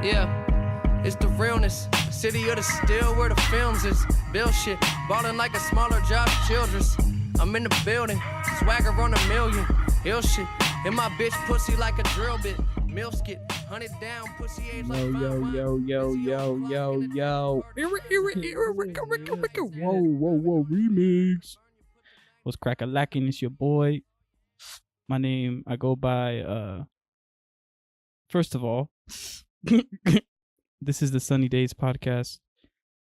Yeah, it's the realness. City of the still where the films is. Bill shit, ballin' like a smaller Josh Childress. I'm in the building, swagger on a million. Ill shit, and my bitch pussy like a drill bit. Milk skit, 100 down, pussy age like Whoa, remix. What's crack-a-lackin'? It's your boy. My name, I go by, first of all, this is the Sunny Daze podcast,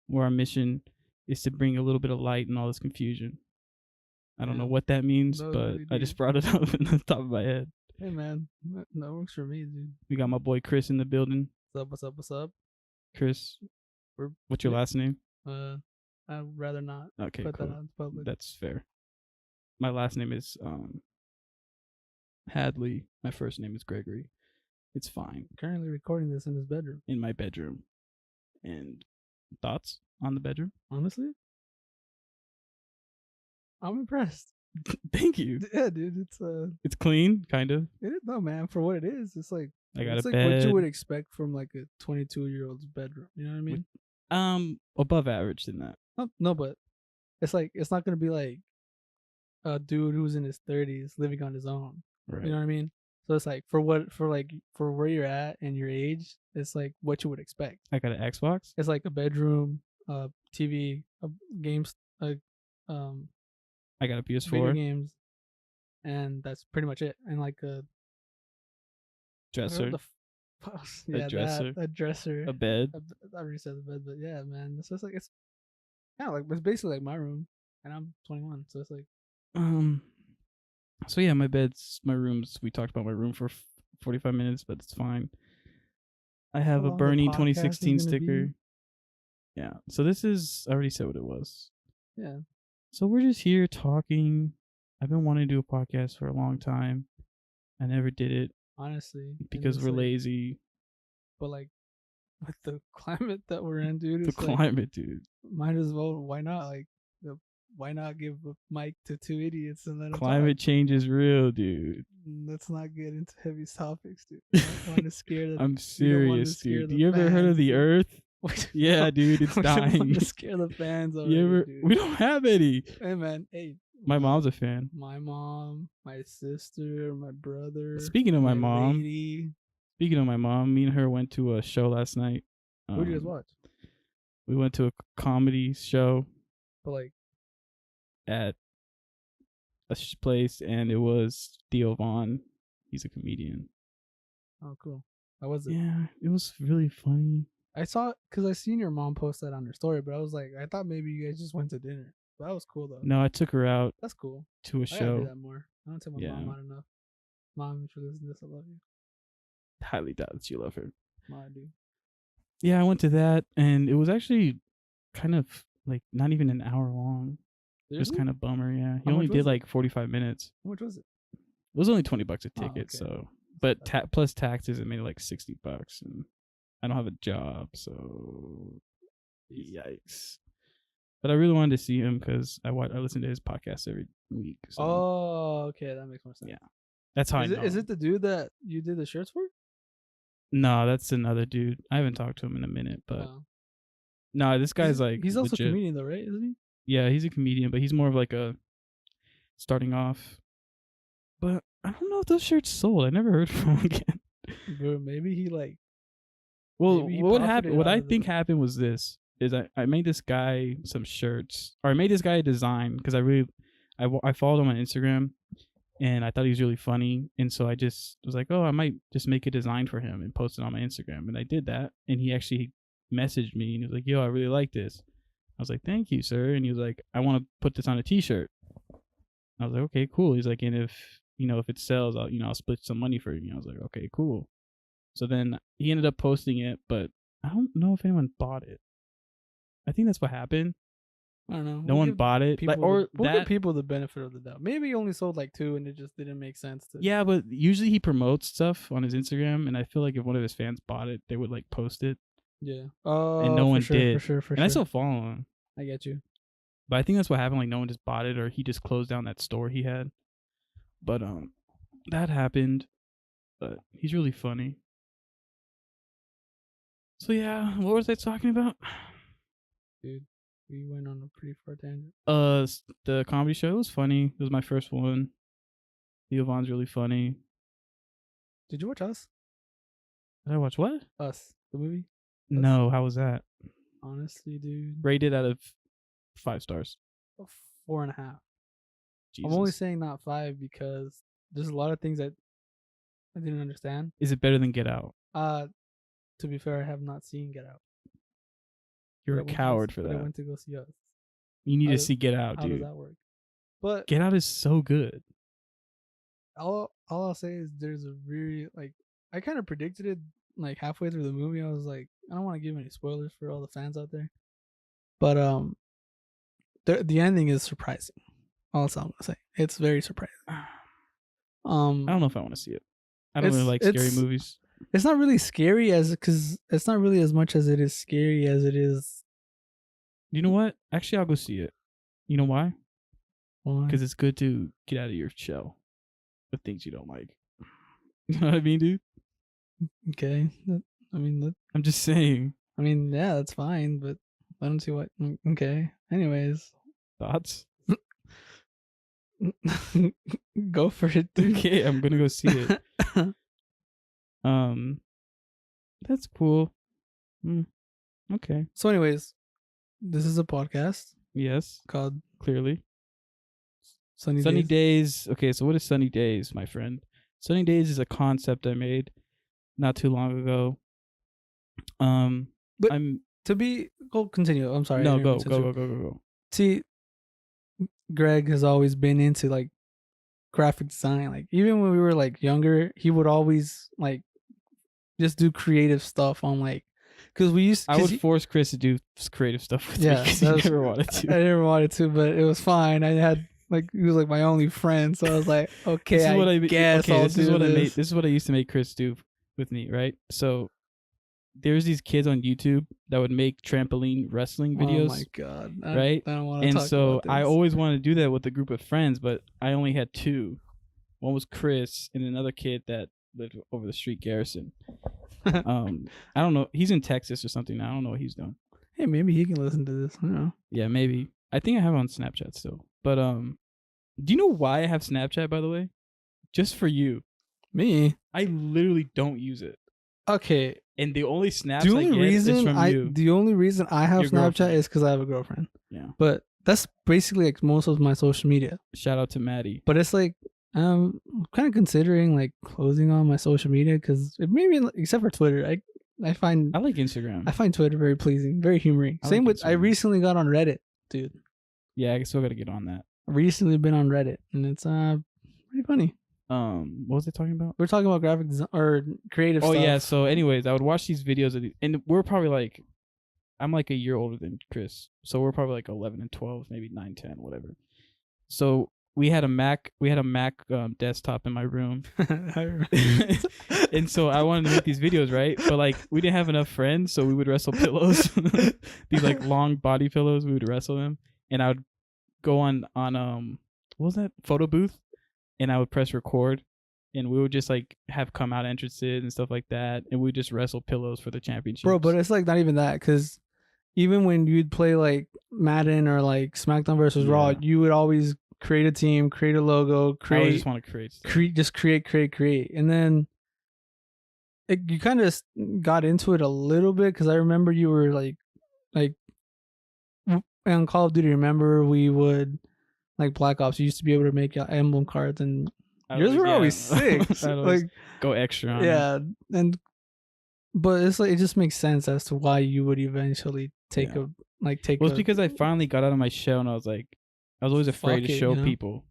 where our mission is to bring a little bit of light in all this confusion. I don't know what that means, but I just brought it up in the top of my head. Hey man, that works for me, dude. We got my boy Chris in the building. What's up? Chris, what's your last name? I'd rather not Okay, put cool. that on public. That's fair. My last name is Hadley. My first name is Gregory. It's fine. Currently recording this in his bedroom. In my bedroom. And thoughts on the bedroom? Honestly, I'm impressed. Thank you. Yeah, dude, It's clean, kind of. it is, no man, for what it is, it's like I got it's a like bed. what you would expect from like a 22-year-old's bedroom. You know what I mean? Above average than that. No, but it's like it's not gonna be like a dude who's in his 30s living on his own. Right. You know what I mean? So it's like for where you're at and your age, it's like what you would expect. I got an Xbox. It's like a bedroom, TV, games, I got a video PS4. games, and that's pretty much it. And like a Dresser. Yeah, dresser. a dresser, A bed. I already said the bed, but yeah, man, it's just like it's it's basically like my room, and I'm 21, so it's like So yeah, my room's. We talked about my room for 45 minutes, but it's fine. I have How a long the Bernie podcast 2016 is gonna sticker. be? Yeah. So this is. I already said what it was. yeah. So we're just here talking. I've been wanting to do a podcast for a long time. I never did it Honestly, and because it's we're like- lazy. But like with the climate that we're in, dude, The it's like, climate, dude. might as well. Why not? Like, why not give a mic to two idiots and let them Climate change is real, dude. Let's not get into heavy topics, dude. I don't want to scare the. I'm we don't wanna serious, scare dude. the You ever heard of fans, the dude. Earth? We Yeah, dude, it's we don't dying. want to scare the fans already, You ever? dude. We don't have any. Hey man, hey. My mom's a fan. My mom, my sister, my brother. Speaking of my mom, lady. Speaking of my mom, me and her went to a show last night. What did you guys watch? We went to a comedy show But like, at a place, and it was Theo Vaughn. He's a comedian. oh cool. How was it? Yeah, it was really funny. I saw because I seen your mom post that on her story, but I was like, I thought maybe you guys just went to dinner. But that was cool though. No, I took her out That's cool. to a I gotta do show. that more. I don't tell my Yeah. mom not enough. Mom, if you listen to this, I love you. Highly doubt that you love her. No, I do. Yeah, I went to that, and it was actually kind of like not even an hour long. It was Seriously? kind of bummer. Yeah, he How only much did was it? like 45 minutes. How much was it? It was only $20 a Oh, ticket, okay. so but plus taxes, it made it like $60, and I don't have a job, so yikes. But I really wanted to see him because I listen to his podcast every week. So Oh, okay, that makes more sense. Yeah. that's how I know. Is it the dude that you did the shirts for? No, that's another dude. I haven't talked to him in a minute, but Oh. no, this guy's like he's also legit. a comedian though, right? Isn't he? Yeah, he's a comedian, but he's more of like a starting off. But I don't know if those shirts sold. I never heard from him again. Bro, maybe he like. Well, Maybe he what profited happened? What out I of think it. happened was this: is I made this guy some shirts, or I made this guy a design because I followed him on Instagram, and I thought he was really funny, and so I just was like, oh, I might just make a design for him and post it on my Instagram, and I did that, and he actually messaged me and he was like, yo, I really like this. I was like, thank you, sir, and he was like, I want to put this on a T-shirt. I was like, okay, cool. He's like, and if it sells, I'll split some money for you. I was like, okay, cool. So then he ended up posting it, but I don't know if anyone bought it. I think that's what happened. I don't know. No one bought it. We'll give people the benefit of the doubt. Maybe he only sold like 2 and it just didn't make sense to. Yeah, but usually he promotes stuff on his Instagram, and I feel like if one of his fans bought it, they would like post it. Yeah. Oh, And no one did. For sure. And I still follow him. I get you. But I think that's what happened. Like no one just bought it, or he just closed down that store he had. But that happened. but he's really funny. So yeah, what was I talking about? Dude, we went on a pretty far tangent. The comedy show was funny. It was my first one. Theo Von's really funny. Did you watch Us? Did I watch what? Us, the movie? No, how was that? Honestly, dude. Rated out of 5 stars. 4.5. Jesus. I'm only saying not 5 because there's a lot of things that I didn't understand. Is it better than Get Out? To be fair, I have not seen Get Out. You're But I a went to coward go- for but I that. went to go see Us. You need How to does- see Get Out, How does dude. that work? But Get Out is so good. all I'll say is there's a really like I kind of predicted it like halfway through the movie. I was like, I don't want to give any spoilers for all the fans out there, but the ending is surprising. All that's all I'm gonna say. It's very surprising. I don't know if I want to see it. I don't really It's- like scary it's- movies. It's not really scary because it's not really as much as it is scary as it is. You know what? Actually, I'll go see it. You know why? Why? Because it's good to get out of your shell with things you don't like. You know what I mean, dude? Okay, I'm just saying. yeah, that's fine, but I don't see what. Okay, anyways, Thoughts? go for it. Dude. Okay, I'm gonna go see it. That's cool. Okay. So, anyways, this is a podcast Yes, called clearly. Sunny Sunny Days. Days. Okay, so what is Sunny Days, my friend? Sunny Days is a concept I made not too long ago. But I'm Continue. I'm sorry. I no didn't go mean to go interrupt. go go go go. See, Greg has always been into like graphic design. Like even when we were like younger, he would always like just do creative stuff on like because we used. I would force Chris to do creative stuff with me Yeah, because he that was- never wanted I to. never wanted to, but it was fine. I had like he was like my only friend, so I was like, okay, This is what I guess okay, I'll this do is what I made. this. This is what I used to make Chris do with me, right? So there's these kids on YouTube that would make trampoline wrestling videos. Oh my god! right? I don't want to And talk so about I this. always wanted to do that with a group of friends, but I only had 2. One was Chris and another kid that lived over the street, Garrison. I don't know. He's in Texas or something now. I don't know what he's doing. Hey, maybe he can listen to this. I don't know. Yeah, maybe. I think I have it on Snapchat still. But do you know why I have Snapchat, by the way? Just for you. Me? I literally don't use it. Okay. And the only snaps The I only get is reason from you. the only reason I have Your Snapchat girlfriend. is because I have a girlfriend. Yeah. But that's basically like most of my social media. Shout out to Maddie. But it's like I'm kind of considering like closing on my social media because maybe except for Twitter, I find I like Instagram. I find Twitter very pleasing, very humoring. I Same like with I Instagram. recently got on Reddit, dude. Yeah, I still got to get on that. Recently been on Reddit, and it's pretty funny. What was I talking about? We're talking about graphic design or creative Oh stuff. yeah. So, anyways, I would watch these videos and we're probably like, I'm like a year older than Chris, so we're probably like 11 and 12, maybe 9, 10, whatever. So we had a Mac desktop in my room, I remember. and so I wanted to make these videos, right? But like we didn't have enough friends, so we would wrestle pillows, these like long body pillows. We would wrestle them, and I would go on what was that photo booth, and I would press record. And we would just like have come out entrances and stuff like that, and we would just wrestle pillows for the championship. Bro, but it's like not even that because even when you'd play like Madden or like SmackDown versus Raw, Yeah. you would always create a team, create a logo, I always create, just want to create stuff. just create, and then you kind of got into it a little bit because I remember you were like on Call of Duty. Remember we would like Black Ops. You used to be able to make emblem cards and. I Yours always- were yeah. always sick. I'd always like go extra on it. yeah, but it's like it just makes sense as to why you would eventually take Yeah. take. Well, it's because I finally got out of my shell, and I was always afraid Fuck to it, show you know? people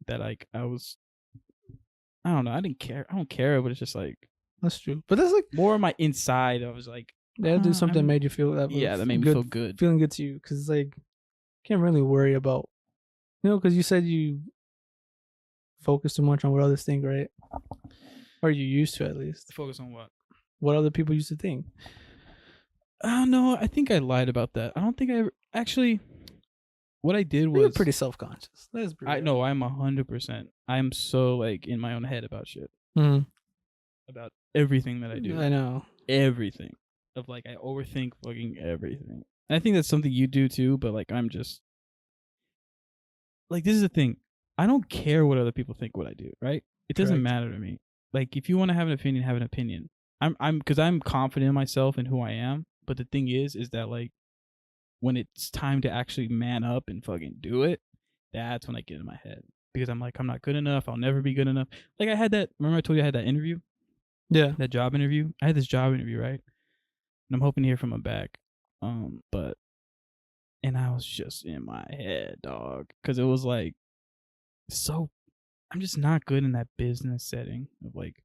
that like I don't know, I didn't care. I don't care, but it's just like That's true, but that's like more on my inside. I was like, they had to do something that I'm- made you feel that. yeah, that made me good, feel good. feeling good to you because like can't really worry about because you said you focus too much on what others think, right? Or you used to at least. Focus on what? Other people used to think. No, I think I lied about that. I don't think I actually. What I did You're was pretty self-conscious. Let's be I real. know I'm 100%. I'm so like in my own head about shit. Mhm. about everything that I do. I know. Everything. Of like I overthink fucking everything. And I think that's something you do too, but like I'm just like this is the thing. I don't care what other people think what I do, right? It doesn't Correct. matter to me. Like if you want to have an opinion, have an opinion. I'm because I'm confident in myself and who I am. But the thing is that like when it's time to actually man up and fucking do it, that's when I get in my head. Because I'm like, I'm not good enough. I'll never be good enough. Like I had that. Remember I told you I had that interview, Yeah. that job interview. I had this job interview, right? And I'm hoping to hear from him back. But and I was just in my head, dog, because it was like so. I'm just not good in that business setting of like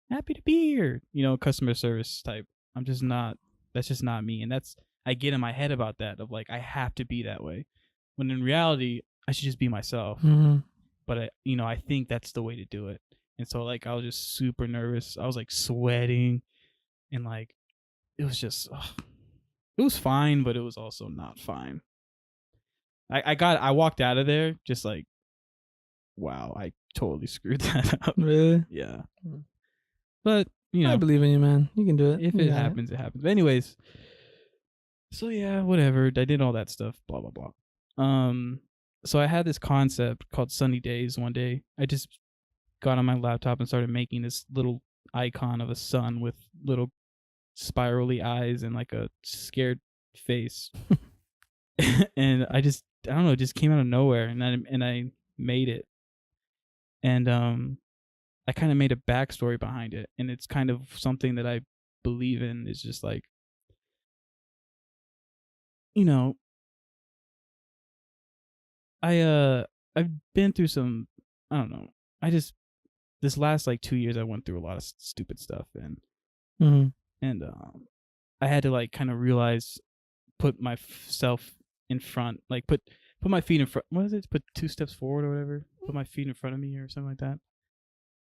happy to be here, customer service type. I'm just not. That's just not me, and that's I get in my head about that of like I have to be that way, when in reality I should just be myself. Mm-hmm. But I think that's the way to do it. And so like I was just super nervous. I was like sweating, and like it was just it was fine, but it was also not fine. I walked out of there just like, wow, I totally screwed that up. Really? Yeah. Mm. But I believe in you, man. You can do it. if You it got happens, it happens. But anyways, so yeah, whatever. I did all that stuff. Blah blah blah. So I had this concept called Sunny Days one day. I just got on my laptop and started making this little icon of a sun with little spirally eyes and like a scared face. And I don't know, it just came out of nowhere, and I made it. And I kind of made a backstory behind it, and it's kind of something that I believe in. Is just like, I've been through some, I don't know. This last like 2 years I went through a lot of stupid stuff, and Mm-hmm. and I had to like kind of realize, put myself in front, like put my feet in front. What is it? Put 2 steps forward or whatever. Put my feet in front of me or something like that.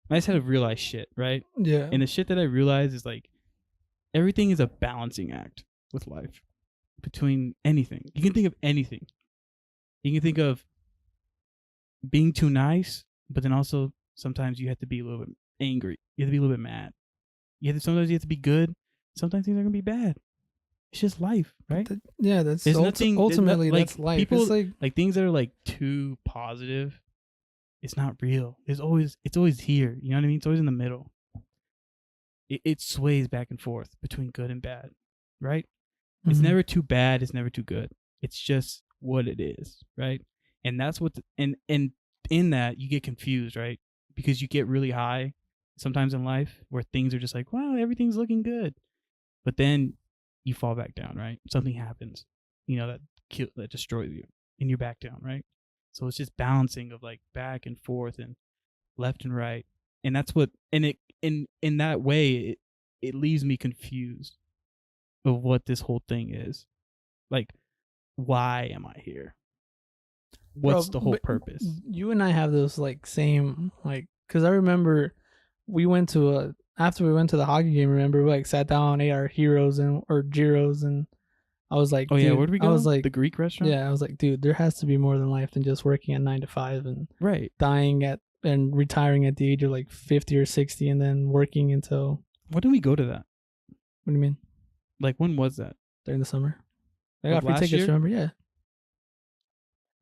I just had to realize shit, right? Yeah. And the shit that I realized is like everything is a balancing act with life. Between anything, you can think of anything. You can think of being too nice, but then also sometimes you have to be a little bit angry. You have to be a little bit mad. Sometimes you have to be good. Sometimes things are gonna be bad. It's just life, right? That's There's nothing. ultimately like, that's life. People It's like things that are like too positive. It's not real. It's always here. You know what I mean? It's always in the middle. It sways back and forth between good and bad, right? It's never too bad. It's never too good. It's just what it is, right? And that's what. And in that you get confused, right? Because you get really high sometimes in life where things are just like, wow, everything's looking good, but then you fall back down, right? Something happens, that destroys you, and you're back down, right? So it's just balancing of like back and forth and left and right, and that's what. And it in that way it leaves me confused of what this whole thing is. Like, why am I here? What's the whole purpose? You and I have those like same like, because I remember after we went to the hockey game. Remember, we like sat down, ate our heroes or gyros, and I was like, oh yeah, dude, where'd we go? I was like, the Greek restaurant. yeah, I was like, dude, there has to be more than life than just working at 9 to 5 and right, dying and retiring at the age of like 50 or 60 and then working until. When did we go to that? What do you mean? Like, when was that? During the summer. I Of got free last tickets. year? Remember? Yeah.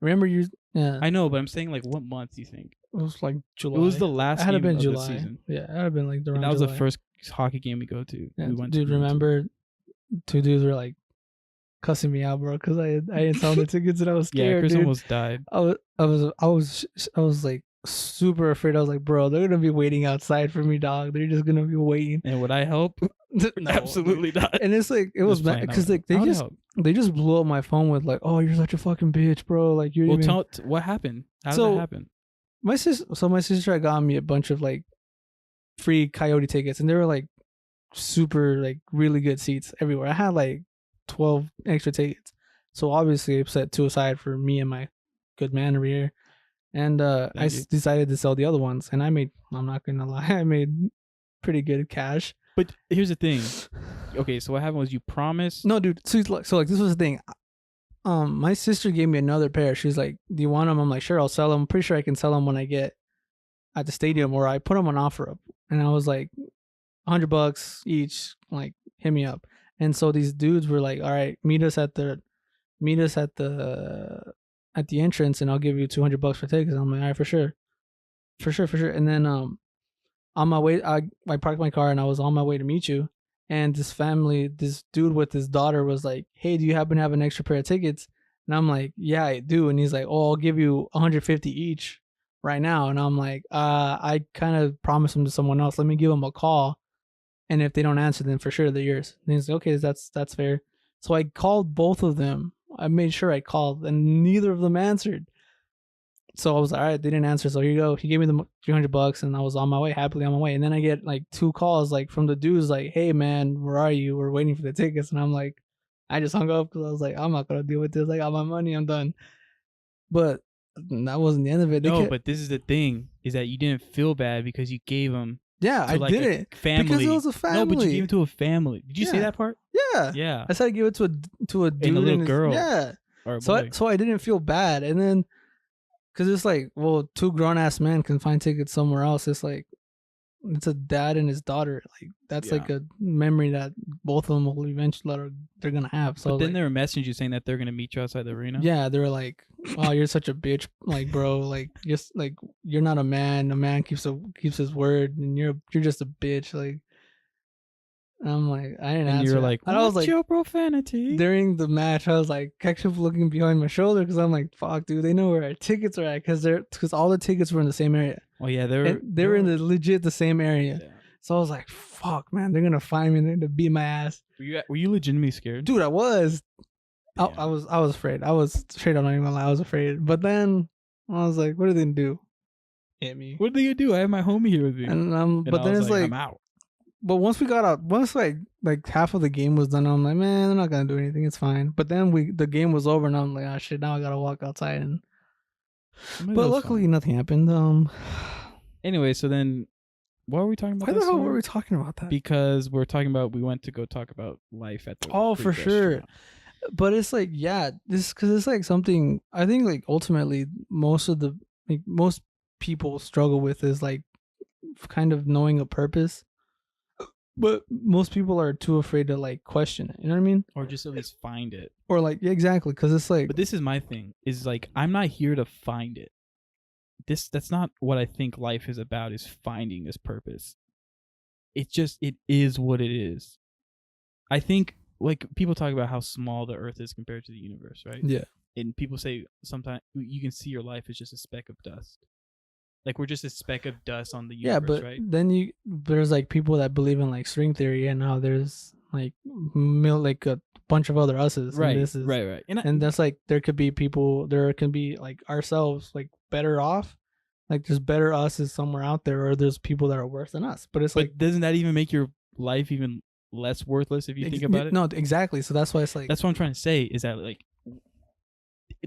Remember you? Yeah. I know, but I'm saying like, what month do you think? It was like July. It was the last It had game been of July. the season. Yeah, it had been like around And that was July. the first hockey game we go to. Yeah, we went dude, to. remember 2 dudes were like cussing me out, bro, because I didn't sell the tickets and I was Yeah, scared. Chris dude. almost died. I was like super afraid. I was like, bro, they're gonna be waiting outside for me, dog. They're just gonna be waiting. And would I help? No, Absolutely not. And it's like it was bad because like I would help. they just blew up my phone with like, oh, you're such a fucking bitch, bro. Like you're Well, even. what happened? How did So- that happen? My sister had got me a bunch of like free Coyote tickets, and they were like super like really good seats everywhere. I had like 12 extra tickets, so obviously I set 2 aside for me and my good man over here, and I you. decided to sell the other ones, and I'm not gonna lie, I made pretty good cash. But here's the thing. Okay, so what happened was you promised. No, dude. So this was the thing. My sister gave me another pair. She's like, "Do you want them?" I'm like, "Sure, I'll sell them." I'm pretty sure I can sell them when I get at the stadium, or I put them on offer up and I was like, $100 each, like hit me up. And so these dudes were like, all right, meet us at the entrance, and I'll give you $200 for tickets. And I'm like, all right, for sure, for sure, for sure. And then on my way, I parked my car and I was on my way to meet you. And this dude with his daughter was like, hey, do you happen to have an extra pair of tickets? And I'm like, yeah, I do. And he's like, oh, I'll give you 150 each right now. And I'm like, I kind of promised them to someone else. Let me give them a call. And if they don't answer, then for sure they're yours. And he's like, okay, that's fair. So I called both of them. I made sure I called, and neither of them answered. So I was like, all right, they didn't answer. So here you go. He gave me the $300, and I was on my way, happily on my way. And then I get like 2 calls, like from the dudes, like, hey man, where are you? We're waiting for the tickets. And I'm like, I just hung up because I was like, I'm not gonna deal with this. I got my money, I'm done. But that wasn't the end of it. But this is the thing: is that you didn't feel bad because you gave them. Yeah, I like did it family. because it was a family. No, but you gave it to a family. Did you say that part? Yeah, yeah. I said I gave it to a dude and a little girl. Yeah, or a boy. So I didn't feel bad, and then because it's like, well, 2 grown ass men can find tickets somewhere else. It's like it's a dad and his daughter. Like that's like a memory that both of them will eventually they're gonna have. So but then like, they were messaging you saying that they're gonna meet you outside the arena. Yeah, they were like, "Oh, you're such a bitch, like bro, like just like you're not a man. A man keeps his word, and you're just a bitch." Like, and I'm like, I didn't answer. And you're like, and I was like, your profanity. During the match, I was like, I kept looking behind my shoulder because I'm like, fuck, dude, they know where our tickets are at because all the tickets were in the same area. Oh yeah, they were in the legit the same area. Yeah. So I was like, fuck, man, they're gonna find me and they're gonna beat my ass. Were you legitimately scared? Dude, I was. I was afraid. I was straight up, not even gonna lie, I was afraid. But then I was like, what are they gonna do? Hit me. What are they gonna do? I have my homie here with me. And but then it's like, I'm out. But once we got out, once like half of the game was done, I'm like, man, they're not gonna do anything. It's fine. But then the game was over, and I'm like, oh shit, now I gotta walk outside. And but luckily, nothing happened. Anyway, so then, what were we talking about? Why the hell were we talking about that? Because we went to go talk about life at the. Oh, for sure. But it's like, yeah, because it's like something I think like ultimately most people struggle with is like kind of knowing a purpose. But most people are too afraid to like question it. You know what I mean? Or just at least find it. Or like, yeah, exactly. Because it's like. But this is my thing. Is like, I'm not here to find it. That's not what I think life is about. Is finding this purpose. It is what it is. I think like people talk about how small the Earth is compared to the universe, right? Yeah. And people say sometimes you can see your life as just a speck of dust. Like we're just a speck of dust on the universe, but right? Then there's like people that believe in like string theory and how there's like a bunch of other uses. Right, and right. And that's like there can be like ourselves like better off, like there's better uses somewhere out there, or there's people that are worse than us. But like, doesn't that even make your life even less worthless if you think about it? No, exactly. So that's why it's like that's what I'm trying to say is that like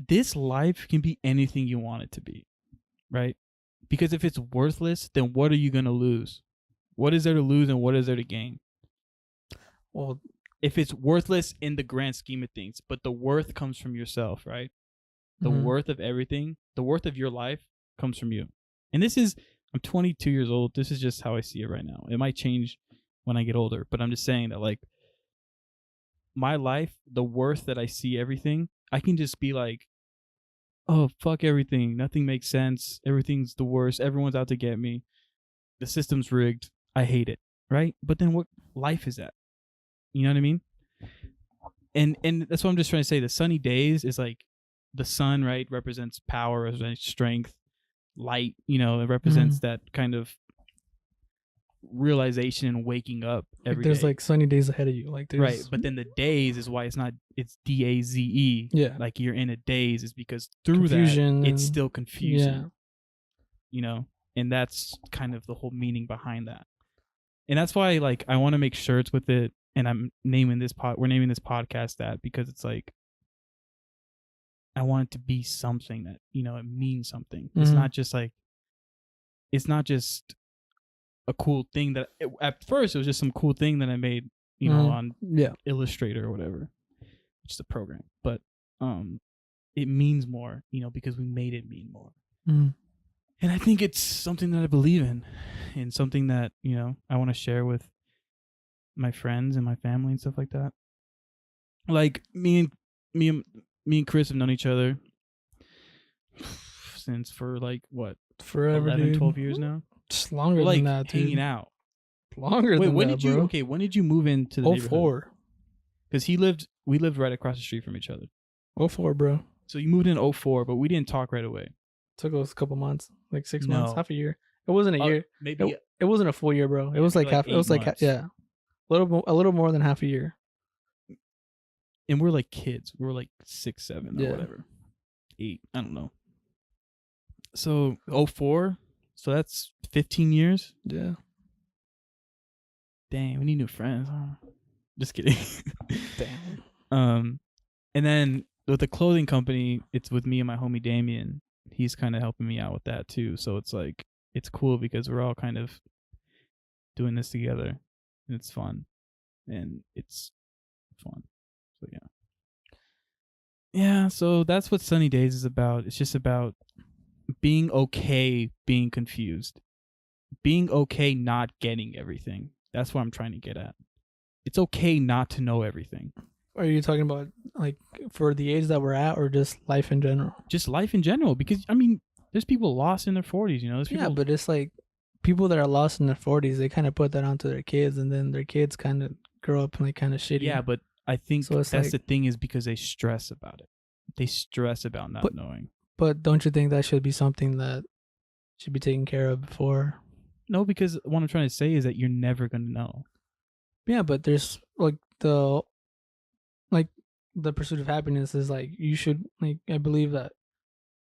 this life can be anything you want it to be, right? Because if it's worthless, then what are you going to lose? What is there to lose and what is there to gain? Well, if it's worthless in the grand scheme of things, but the worth comes from yourself, right? The worth of everything, the worth of your life comes from you. And I'm 22 years old. This is just how I see it right now. It might change when I get older, but I'm just saying that like my life, the worth that I see everything, I can just be like, oh, fuck everything. Nothing makes sense. Everything's the worst. Everyone's out to get me. The system's rigged. I hate it. Right? But then what life is that? You know what I mean? And that's what I'm just trying to say. The sunny days is like the sun, right? Represents power, represents strength, light, it represents that kind of realization and waking up every there's day. Like sunny days ahead of you, like there's... right. But then the days is why it's DAZE. Yeah, like you're in a daze is because through confusion that it's still confusing. Yeah, and that's kind of the whole meaning behind that. And that's why like I want to make shirts with it, and we're naming this podcast that because it's like I want it to be something that it means something. It's not just like a cool thing that at first it was just some cool thing that I made, on Illustrator or whatever, which is a program. But it means more, because we made it mean more. And I think it's something that I believe in. and something that, you know, I want to share with my friends and my family and stuff like that. Like me and Chris have known each other since for like what, Forever, 11, dude. 12 years now. Just longer We're like than that, dude. hanging out. Longer Wait, than when that, did you? bro. Okay, when did you move into the neighborhood? 04. Because we lived right across the street from each other. 04, bro. So you moved in 04, but we didn't talk right away. Took us a couple months, like 6 No. months, half a year. It wasn't a year. Maybe. It wasn't a full year, bro. It Yeah, was like maybe half. like It was 8 like months. yeah, a little more than half a year. And we're like kids. We were like 6, 7, or Yeah. whatever. 8. I don't know. So 04. So that's 15 years. Yeah. Dang, we need new friends. Huh? Just kidding. Damn. And then with the clothing company, it's with me and my homie Damien. He's kind of helping me out with that too. So it's like, it's cool because we're all kind of doing this together, and it's fun, and it's fun. So yeah. So that's what Sunny Days is about. It's just about being okay, being confused, being okay, not getting everything. That's what I'm trying to get at. It's okay not to know everything. Are you talking about like for the age that we're at, or just life in general? Just life in general, because I mean, there's people lost in their 40s. You know, there's people. Yeah, but it's like people that are lost in their 40s. They kind of put that onto their kids, and then their kids kind of grow up and like kind of shitty. Yeah, but I think So it's that's like- the thing, is because they stress about it. They stress about not knowing. But don't you think that should be something that should be taken care of before? No, because what I'm trying to say is that you're never gonna know. Yeah, but there's like the pursuit of happiness is like you should, like, I believe that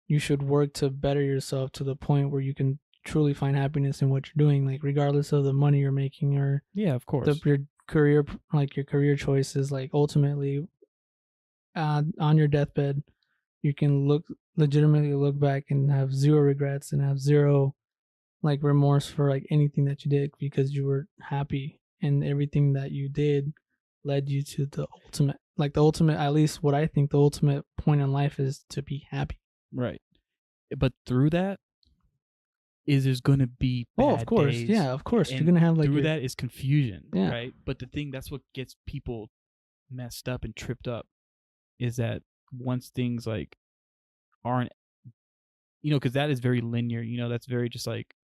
you should work to better yourself to the point where you can truly find happiness in what you're doing, like regardless of the money you're making or Yeah, of course. your career choices. Like ultimately, on your deathbed, you can legitimately look back and have zero regrets and have zero like remorse for like anything that you did, because you were happy and everything that you did led you to the ultimate, at least what I think the ultimate point in life is to be happy. Right. But through that there's gonna be bad Of course. days, Yeah, of course. You're and gonna have like through that is confusion. Yeah. Right. But the thing, that's what gets people messed up and tripped up, is that once things like aren't, you know, because that is very linear, you know, that's very just like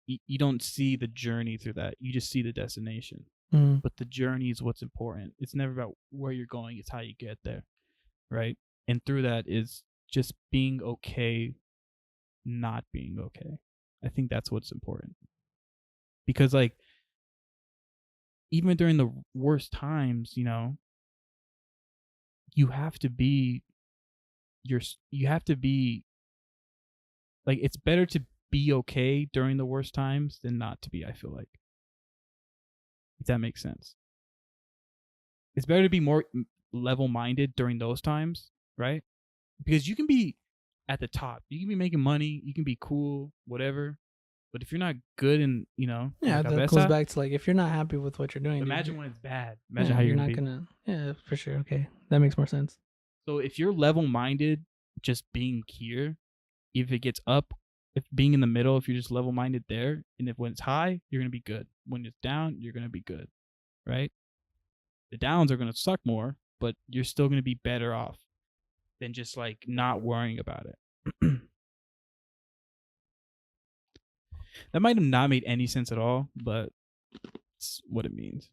you don't see the journey through that, you just see the destination. But the journey is what's important. It's never about where you're going, it's how you get there, right? And through that is just being okay not being okay. I think that's what's important, because like even during the worst times, you know, you have to be like, it's better to be okay during the worst times than not to be, I feel like. If that makes sense. It's better to be more level-minded during those times, right? Because you can be at the top. You can be making money. You can be cool, whatever. But if you're not good and, you know, yeah, la that cabeza, goes back to like if you're not happy with what you're doing. imagine when it's bad. Imagine how you're not gonna be. Yeah, for sure. Okay, that makes more sense. So if you're level-minded, just being here, if it gets up, if being in the middle, if you're just level-minded there, and if when it's high, you're going to be good. When it's down, you're going to be good, right? The downs are going to suck more, but you're still going to be better off than just like not worrying about it. That might have not made any sense at all, but it's what it means.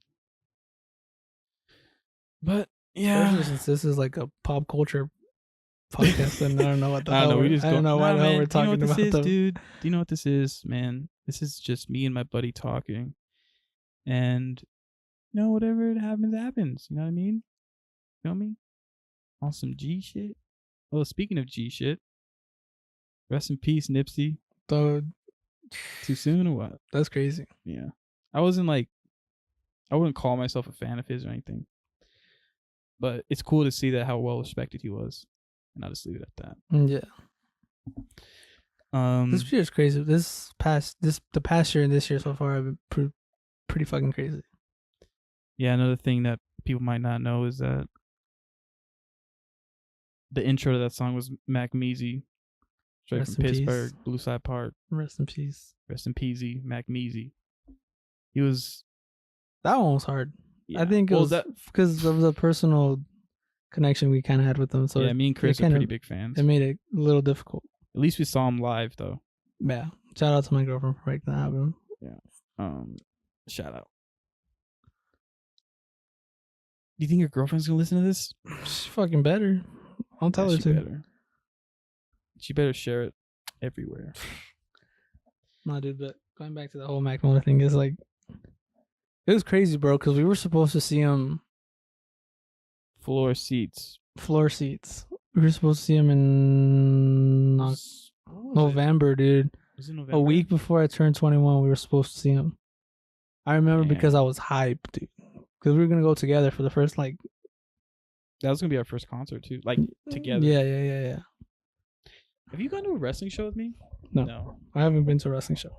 But yeah, Especially since this is like a pop culture podcast, and I don't know what the I hell. don't know. We just I don't know why the hell man, we're talking you know what about this is, them. dude? Do you know what this is, man? This is just me and my buddy talking, and you know, whatever it happens, happens. You know what I mean? Feel me? On some G shit. Well, speaking of G shit, rest in peace, Nipsey. So Too soon or what? that's crazy. Yeah, I wouldn't call myself a fan of his or anything, but it's cool to see that how well respected he was, and I'll just leave it at that. Yeah. This year's crazy. The past year and this year so far have been pretty fucking crazy. Yeah, another thing that people might not know is that the intro to that song was Mac Measy, straight Rest from in peace. Pittsburgh, Blue Side Park. Rest in peace. Rest in Peasy, Mac Measy. He was. That one was hard. Yeah. I think it was because of the personal connection we kind of had with him. So yeah, me and Chris are pretty big fans. It made it a little difficult. At least we saw him live, though. Yeah. Shout out to my girlfriend for making that happen. Yeah. Shout out. Do you think your girlfriend's gonna listen to this? She fucking better. I'll tell her to. Better. She better share it everywhere. No, dude, but going back to the whole Mac Miller thing is like, it was crazy, bro, because we were supposed to see him Floor seats. We were supposed to see him in November, dude. Was it November? A week before I turned 21, we were supposed to see him. I remember because I was hyped, dude. Because we were going to go together for the first, like... That was going to be our first concert, too. Like, together. Yeah. Have you gone to a wrestling show with me? No. I haven't been to a wrestling show.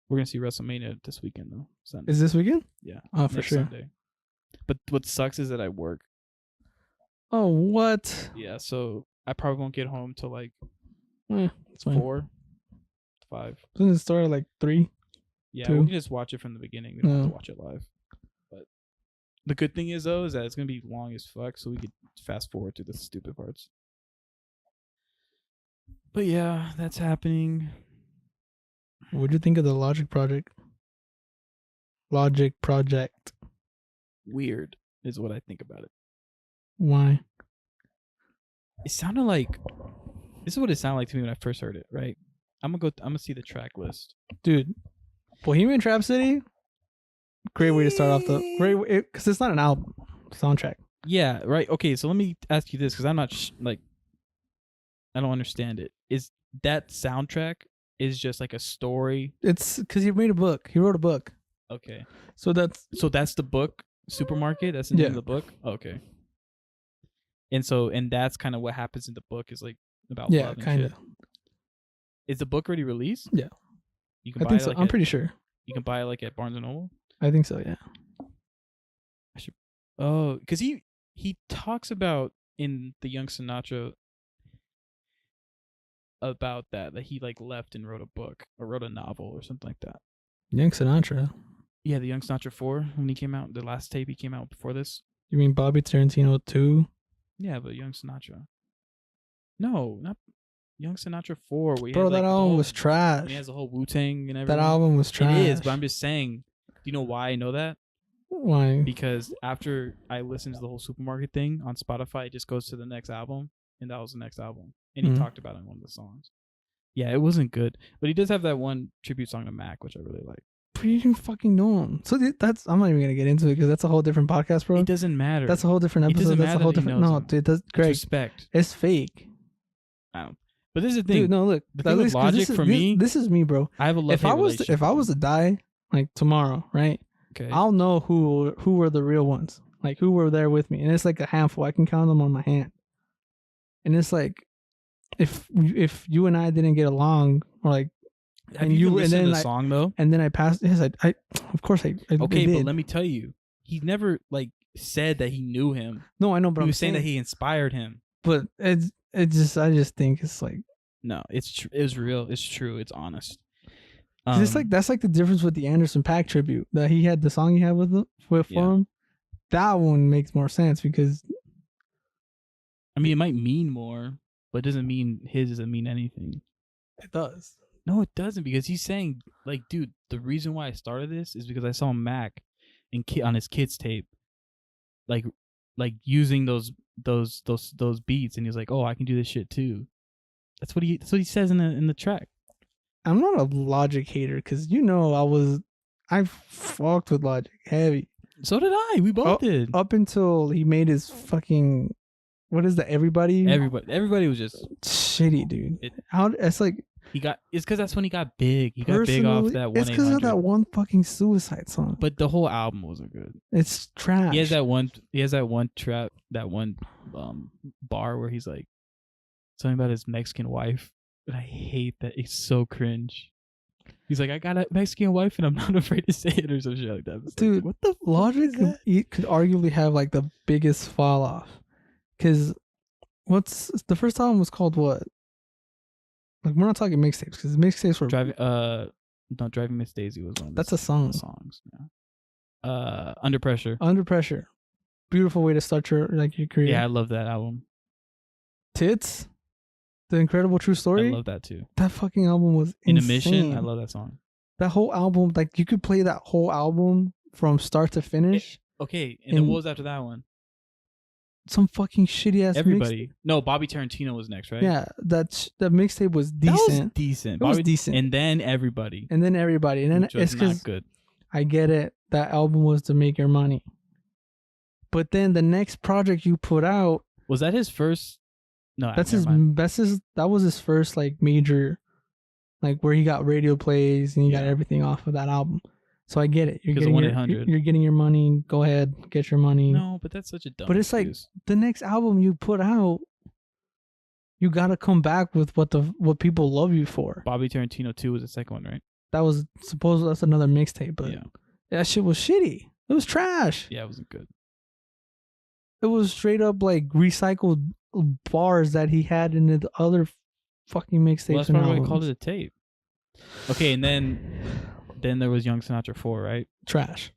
We're going to see WrestleMania this weekend, though. Sunday. Is this weekend? Yeah. Oh, for sure. Sunday. But what sucks is that I work. Oh, what? Yeah, so I probably won't get home till, like, it's fine. 4, 5. Doesn't it start at, like, 3? Yeah, 2? we can just watch it from the beginning. We don't have to watch it live. But the good thing is, though, is that it's going to be long as fuck, so we could fast forward to the stupid parts. But yeah, that's happening. What'd you think of the Logic Project? Weird is what I think about it. Why? It sounded like... This is what it sounded like to me when I first heard it, right? I'm gonna see the track list. Dude, Bohemian Rhapsody, great way to start off because it's not an album, soundtrack. Yeah, right. Okay, so let me ask you this, because I'm not I don't understand it. Is that soundtrack is just like a story? It's because he made a book. He wrote a book. Okay. So that's the book, Supermarket? That's the name of the book? Okay. And that's kind of what happens in the book is like about love and kind of. shit. Is the book already released? Yeah. You can I buy think it so. like I'm pretty sure. You can buy it like at Barnes and Noble? I think so, yeah. Oh, because he talks about in the Young Sinatra about that he like left and wrote a book or wrote a novel or something like that. Young Sinatra? Yeah, the Young Sinatra 4 when he came out, the last tape he came out before this. You mean Bobby Tarantino 2? Yeah, but Young Sinatra. No, not Young Sinatra 4. Bro, that album was trash. He has the whole Wu-Tang and everything. That album was trash. It is, but I'm just saying, do you know why I know that? Why? Because after I listened to the whole Supermarket thing on Spotify, it just goes to the next album, and that was the next album. And he talked about it in one of the songs. Yeah, it wasn't good, but he does have that one tribute song to Mac, which I really like. But you didn't fucking know him. So that's I'm not even gonna get into it because that's a whole different podcast, bro. It doesn't matter. That's a whole different episode. It doesn't that's matter a whole that he different. knows No, him. dude, that's Greg. Respect. It's fake. I don't. But this is the thing. Dude, no, look. The thing with Logic for me, this is me, bro. I have a love-hate relationship. If I was to die like tomorrow, right? Okay. I'll know who were the real ones, like who were there with me, and it's like a handful. I can count them on my hand. And it's like, if you and I didn't get along, or like, have and you listened to the song though, and then I passed. Yes, I of course I okay, did. But let me tell you, he never like said that he knew him. No, I know, but he was saying that he inspired him. But I just think it's like, no, it's real. It's true. It's honest. It's like that's like the difference with the Anderson .Paak tribute that he had, the song he had with him. That one makes more sense because, I mean, it might mean more, but it doesn't mean his doesn't mean anything. It does. No, it doesn't, because he's saying like, dude, the reason why I started this is because I saw Mac on his kids tape, like using those beats, and he was like, oh, I can do this shit too. That's what he says in the track. I'm not a Logic hater because I fucked with Logic heavy. So did I. We both did. Up until he made his fucking, what is that? Everybody was just shitty, dude. It's like it's because that's when he got big. He got big off that 1-800. It's because of that one fucking Suicide song. But the whole album wasn't good. It's trash. He has that one trap, that one bar where he's like something about his Mexican wife. But I hate that. It's so cringe. He's like, I got a Mexican wife and I'm not afraid to say it or some shit like that. It's dude, like, what the Logic could arguably have like the biggest fall off. Because the first album was called what? Like, we're not talking mixtapes because mixtapes were No, Driving Miss Daisy was one of That's a song. songs. Yeah. Under Pressure. Under Pressure. Beautiful way to start your career. Yeah, I love that album. Tits. The Incredible True Story. I love that too. That fucking album was In a insane. Mission, I love that song. That whole album, like you could play that whole album from start to finish. Okay, and then what was after that one? Some fucking shitty ass. Everybody. No, Bobby Tarantino was next, right? Yeah, that mixtape was decent. That was decent. It was decent. And then Everybody. And then Everybody. And then it's because good. I get it. That album was to make your money. But then the next project you put out, was that his first? No, that was his first like major, like where he got radio plays and he got everything off of that album. So I get it. You're getting your money. Go ahead, get your money. No, but that's such a dumb. But it's excuse. like the next album you put out, you gotta come back with what people love you for. Bobby Tarantino 2 was the second one, right? That was that's another mixtape, but that shit was shitty. It was trash. Yeah, it wasn't good. It was straight up like recycled bars that he had in the other fucking mixtapes. Well, that's probably why I called it a tape. Okay, and then there was Young Sinatra 4, right? Trash.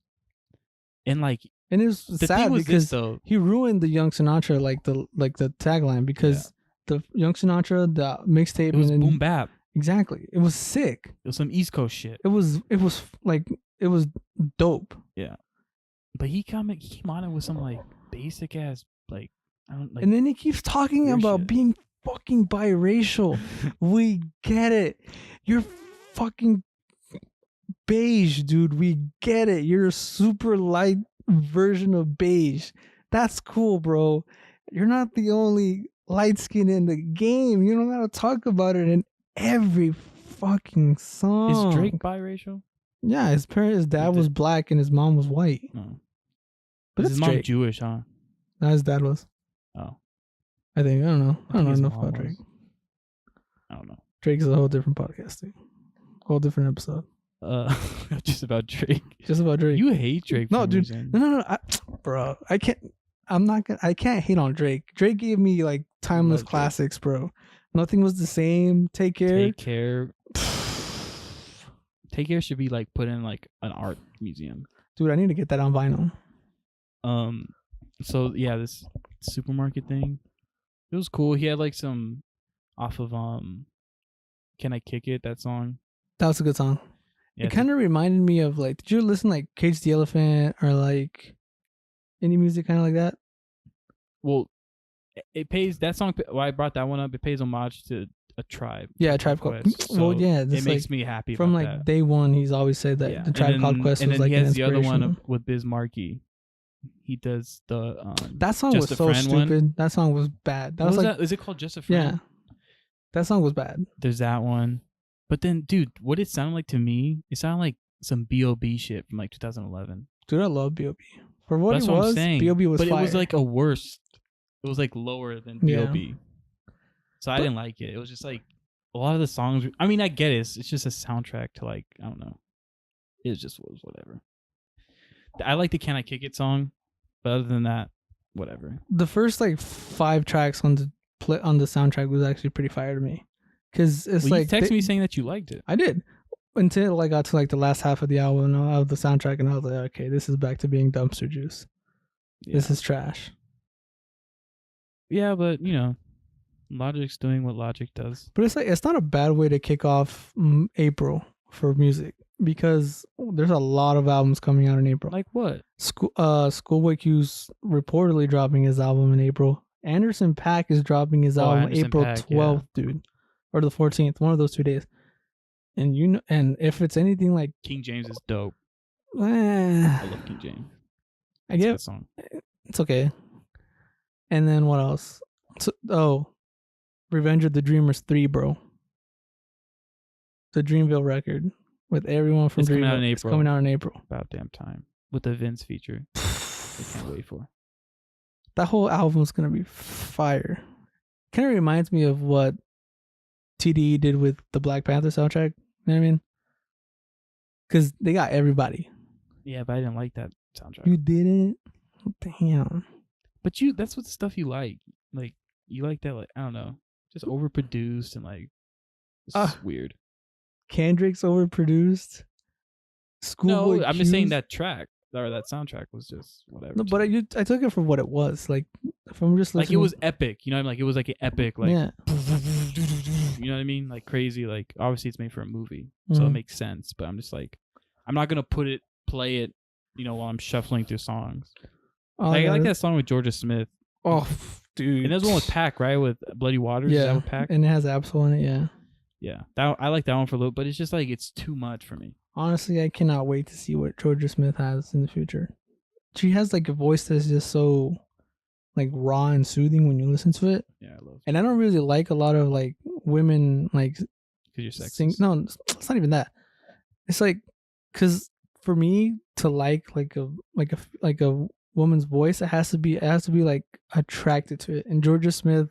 And it was sad because he ruined the Young Sinatra like the tagline because the Young Sinatra the mixtape it was boom bap. Exactly. It was sick. It was some East Coast shit. It was dope. Yeah. But he came on it with some like basic ass like I don't like. And then he keeps talking about shit. being fucking biracial. We get it. You're fucking beige, dude. We get it. You're a super light version of beige. That's cool, bro. You're not the only light skin in the game. You don't gotta talk about it in every fucking song. Is Drake biracial? Yeah, his dad was black and his mom was white. No. But his mom Jewish, huh? No, his dad was. Oh. I think. I don't know. I don't know enough about Drake. I don't know. Drake's a whole different podcast, dude. Whole different episode. Just about Drake. Just about Drake. You hate Drake. No, dude. No. Bro, I can't. I can't hate on Drake. Drake gave me like timeless classics, bro. Nothing was the same. Take Care. Take Care. Take Care should be like put in like an art museum. Dude, I need to get that on vinyl. So yeah, this supermarket thing, it was cool. He had like some off of Can I Kick It, that song. That was a good song. Yeah, it kind of reminded me of like, did you listen like Cage the Elephant or like indie music kind of like that? Well, it pays that song. Why I brought that one up? It pays homage to a tribe. Yeah, Tribe Called Quest. So well, yeah, it makes me happy from about like that. Day one. He's always said that the Tribe Called Quest was like an inspiration. And then he has the other one with Biz Markie. He does the that song was so stupid. One. That song was bad. That was like, is it called Just a Friend? Yeah, that song was bad. There's that one, but then, dude, what it sounded like to me, it sounded like some B.O.B. shit from like 2011. Dude, I love B.O.B. For what That's it was, B.O.B. was but fire. It was like a worse. It was like lower than B.O.B. So I didn't like it. It was just like a lot of the songs. I mean, I get it. It's just a soundtrack to like, I don't know. It just was whatever. I like the Can I Kick It song, but other than that, whatever. The first like 5 tracks on the soundtrack was actually pretty fire to me, because it's like you texted me saying that you liked it. I did until I got to like the last half of the album of the soundtrack, and I was like, okay, this is back to being dumpster juice. Yeah. This is trash. Yeah, but you know, Logic's doing what Logic does. But it's like it's not a bad way to kick off April for music, because there's a lot of albums coming out in April. Like what? Schoolboy Q's reportedly dropping his album in April. Anderson .Paak is dropping his album April 12th, dude, or the 14th, one of those 2 days. And you know, and if it's anything like King James is dope. I love King James. I get song. It's okay. And then what else? Revenge of the Dreamers 3, bro. The Dreamville record with everyone from Dreamville. Coming out in April. It's coming out in April. About damn time. With the Vince feature. I can't wait for. That whole album's gonna be fire. Kind of reminds me of what TDE did with the Black Panther soundtrack. You know what I mean? Because they got everybody. Yeah, but I didn't like that soundtrack. You didn't? Damn. But that's what stuff you like. Like, you like that, like, I don't know, just overproduced and like, it's weird. Kendrick's overproduced. Schoolboy No, I'm just saying Q's- that track or that soundtrack was just whatever. No, to but me. I took it for what it was. Like, if I'm just Like listening, it was epic, you know. Like it was like an epic, like yeah. you know what I mean, like crazy. Like obviously it's made for a movie, so it Mhm. makes sense. But I'm just like, I'm not gonna play it, you know, while I'm shuffling through songs. Oh, Like, I yeah, like that song with Georgia Smith, Oh, dude. and there's one with Pac, right? With Bloody Waters. Is that Yeah, with Pac? and it has Absol in it. Yeah. Yeah, that I like that one for a little, but it's just like it's too much for me. Honestly, I cannot wait to see what Georgia Smith has in the future. She has like a voice that's just so like raw and soothing when you listen to it. Yeah, I love. And I don't really like a lot of like women like Because you're sexist. sing. No, it's not even that. It's like because for me to like a woman's voice, it has to be like attracted to it. And Georgia Smith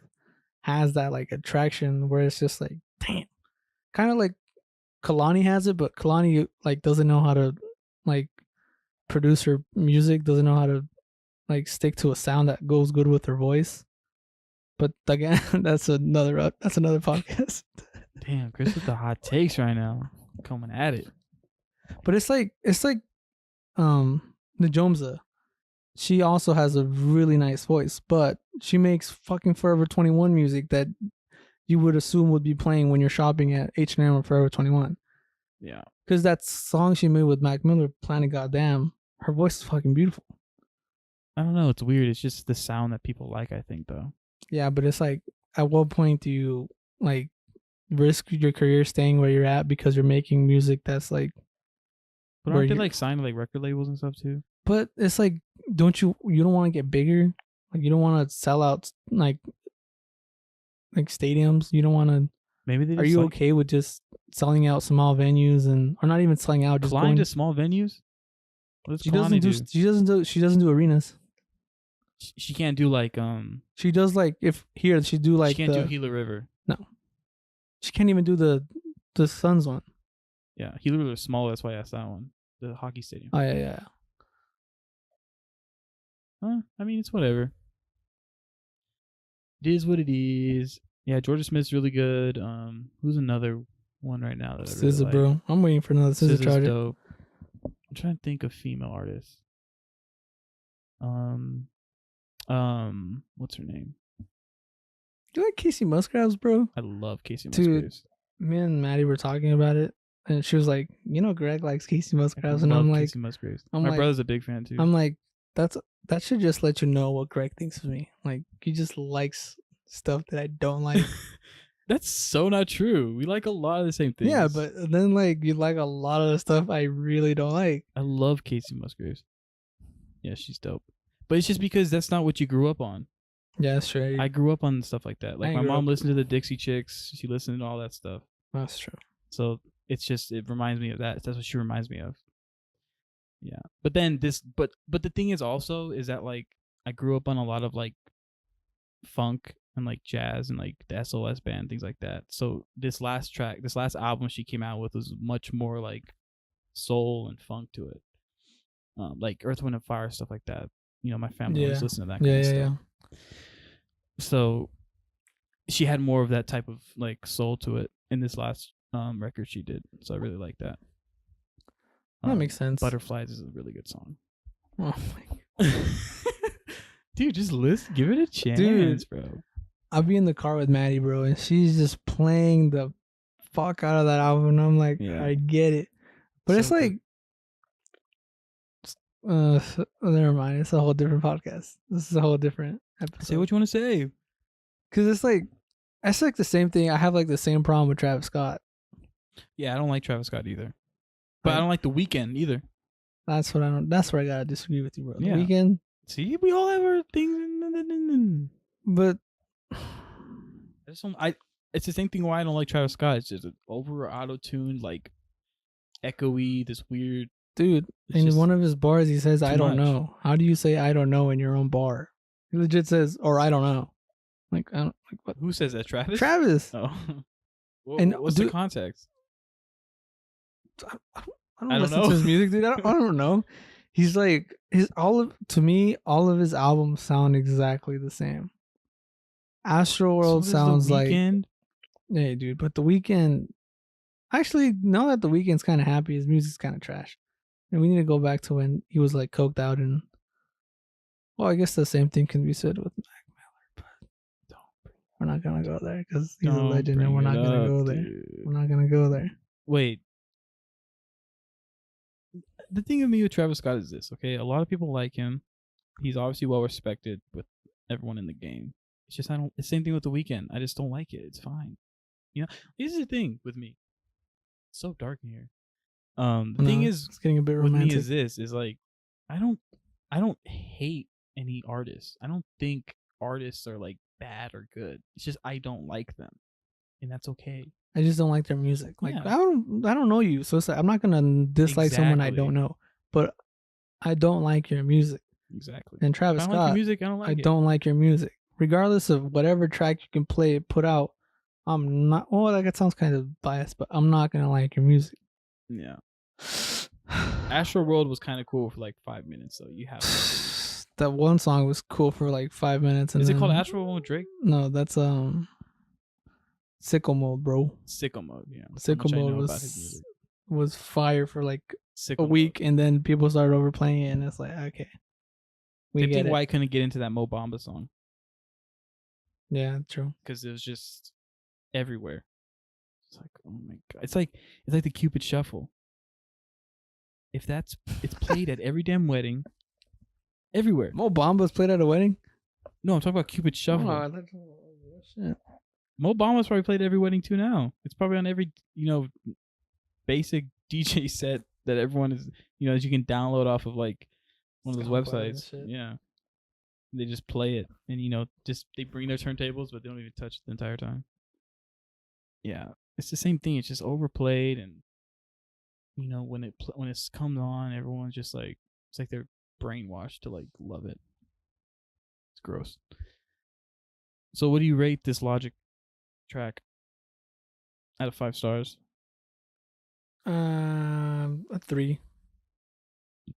has that like attraction where it's just like damn, kind of like Kalani has it, but Kalani like doesn't know how to like produce her music, doesn't know how to like stick to a sound that goes good with her voice. But again, that's another podcast. Damn, Chris with the hot takes right now, coming at it. But it's like Najomza. She also has a really nice voice, but she makes fucking Forever 21 music that you would assume would be playing when you're shopping at H&M or Forever 21. Yeah, Because that song she made with Mac Miller, Planet Goddamn, her voice is fucking beautiful. I don't know. It's weird. It's just the sound that people like, I think, though. Yeah, but it's like, at what point do you like risk your career staying where you're at because you're making music that's like? But Where aren't they you- like signed to like record labels and stuff too? But it's like, you don't want to get bigger? Like you don't want to sell out like stadiums. You don't want to. Maybe they. Are Just you like, okay with just selling out small venues or not even selling out? Just Klein going to small venues? What does She Kalani doesn't do? she doesn't do arenas. She can't do like She does like if here she do like she can't the, do Gila River. she can't even do the Suns one. Yeah, Gila River is small. That's why I asked that one. The hockey stadium. Oh yeah. I mean, it's whatever. It is what it is. Yeah, Georgia Smith's really good. Who's another one right now that I really SZA, like? bro. I'm waiting for another SZA SZA's charger. dope. I'm trying to think of female artists. What's her name? You like Casey Musgraves, bro? I love Casey Dude, Musgraves. Me and Maddie were talking about it, and she was like, Greg likes Casey I Musgraves, and love I'm like, Casey Musgraves. I'm My like- brother's a big fan too. I'm like, that should just let you know what Greg thinks of me. Like he just likes stuff that I don't like. That's so not true. We like a lot of the same things. Yeah, but then like you like a lot of the stuff I really don't like. I love Casey Musgraves. Yeah, she's dope. But it's just because that's not what you grew up on. Yeah, that's true. I grew up on stuff like that. Like I my grew mom up- listened to the Dixie Chicks. She listened to all that stuff. That's true. So it's just it reminds me of that. That's what she reminds me of. Yeah. But then but the thing is also is that like I grew up on a lot of like funk and like jazz and like the SOS band, things like that. So this last album she came out with was much more like soul and funk to it. Like Earth, Wind and Fire, stuff like that. You know, my family always listened to that kind of stuff. So she had more of that type of like soul to it in this last record she did. So I really like that. That makes sense. Butterflies is a really good song. Oh my Dude, just listen, give it a chance, bro. I'll be in the car with Maddie, bro, and she's just playing the fuck out of that album, and I'm like, Yeah. I get it. But So it's like, never mind. It's a whole different podcast. This is a whole different episode. Say what you want to say. Because it's like the same thing. I have like the same problem with Travis Scott. Yeah, I don't like Travis Scott either. But I Like, don't like The Weeknd either. That's what I don't. That's where I gotta disagree with you, bro. The Yeah. Weeknd, See, we all have our things. but It's the same thing why I don't like Travis Scott. It's just over auto-tuned, like echoey, this weird. dude, It's in just one of his bars, he says, "I don't much. know." How do you say "I don't know" in your own bar? He legit says, "Or I don't know." Like I don't like what Who says that, Travis? Travis. Oh. And What's the dude- context? I I don't don't listen know. to his music, dude. I don't know. He's like all of his albums sound exactly the same. Astro World So does The sounds like Weeknd. hey, dude, but The Weeknd, Actually, now that the Weeknd's kind of happy, his music's kind of trash, and we need to go back to when he was like coked out and. Well, I guess the same thing can be said with Mac Miller, but we're not gonna go there because he's a Don't legend, and we're bring not it gonna up, go there. dude. We're not gonna go there. Wait. The thing with me with Travis Scott is this, okay? A lot of people like him. He's obviously well respected with everyone in the game. It's just I don't. The same thing with The Weeknd. I just don't like it. It's fine. You know, this is the thing with me. It's so dark in here. The thing is, it's getting a bit with romantic. me is this is like, I don't hate any artists. I don't think artists are like bad or good. It's just I don't like them, and that's okay. I just don't like their music. Like Yeah. I don't know you, so it's like, I'm not gonna dislike someone I Exactly. don't know, but I don't like your music. Exactly. And Travis If I don't Scott, like your music, I don't like I it. don't like your music, regardless of whatever track you can put out. I'm not. Well, like it sounds kind of biased, but I'm not gonna like your music. Yeah. Astro World was kind of cool for like 5 minutes, though. You have to. That one song was cool for like 5 minutes. And Is it called then- Astro World with Drake? No, that's Sicko Mode, bro. Sicko Mode, yeah. Sicko Mode was fire for like a week, and then people started overplaying it, and it's like, okay, we I get think it. why I couldn't get into that Mo Bamba song Yeah, true. because it was just everywhere. It's like, oh my god, it's like the Cupid Shuffle. If it's played at every damn wedding, everywhere. Mo Bamba's played at a wedding. No, I'm talking about Cupid Shuffle. Shit. Mo Bamba's probably played at every wedding too now. It's probably on every basic DJ set that everyone is that you can download off of like one of those SoundCloud and websites. shit. Yeah, they just play it, and just they bring their turntables, but they don't even touch it the entire time. Yeah, it's the same thing. It's just overplayed, and when it comes on, everyone's just like it's like they're brainwashed to like love it. It's gross. So, what do you rate this Logic track out of 5 stars? A 3,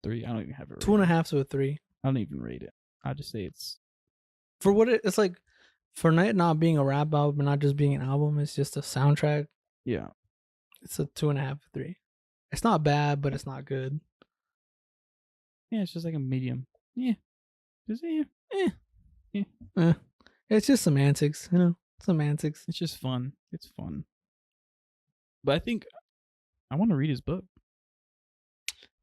3. I don't even have it. 2.5 to a 3. I don't even rate it. I'll just say it's For what it's like, for it not being a rap album, not just being an album, it's just a soundtrack. yeah. It's a 2.5 to 3. It's not bad, but it's not good. Yeah, it's just like a medium. Yeah. Just It's just semantics, semantics. it's just fun. It's fun. But I think I want to read his book.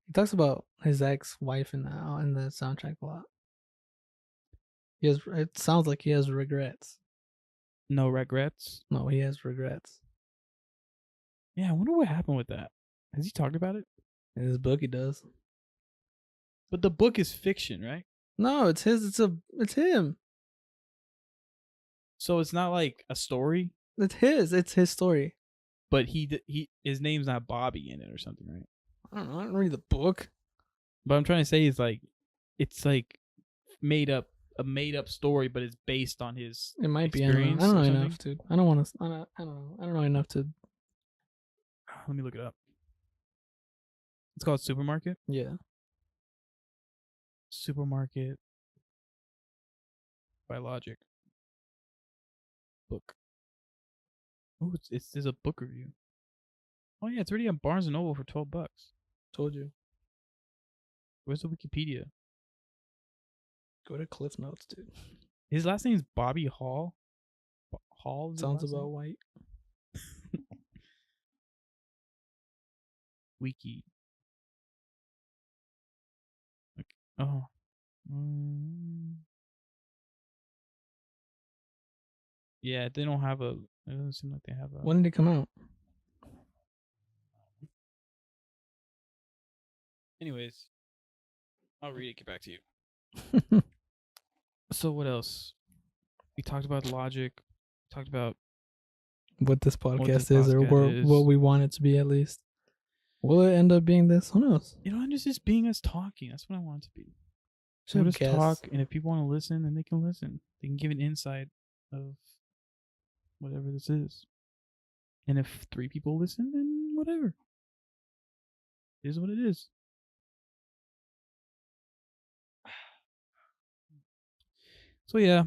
He talks about his ex-wife in the soundtrack a lot. It sounds like he has regrets. No regrets. No, he has regrets. Yeah, I wonder what happened with that. Has he talked about it? In his book, he does. But the book is fiction, right? No, it's his. It's him. So it's not like a story, It's his. It's his story. but his name's not Bobby in it or something, right? I don't know. I didn't read the book. But I'm trying to say is like it's like a made up story, but it's based on his It might be. I don't experience know, or I don't know something? enough to. I don't want to. I don't know. I don't know enough to. Let me look it up. It's called Supermarket. Yeah. Supermarket by Logic. Book. Oh, there's a book review. Oh yeah, it's already on Barnes and Noble for $12. Told you. Where's the Wikipedia? Go to Cliff Notes, dude. His last name's Bobby Hall. Hall is his Sounds last about name? white. Wiki. Okay. Oh. Mm. Yeah, they don't have a. It doesn't seem like they have a. When did it come out? Anyways, I'll read it. Get back to you. So what else? We talked about Logic. Talked about What this this podcast is, or podcast is. what we want it to be, at least. Will it end up being this? Who knows? it's just being us talking. That's what I want it to be. Should We'll have just guessed. talk, and if people want to listen, then they can listen. They can give an insight of whatever this is. And if 3 people listen, then whatever. It is what it is. So yeah,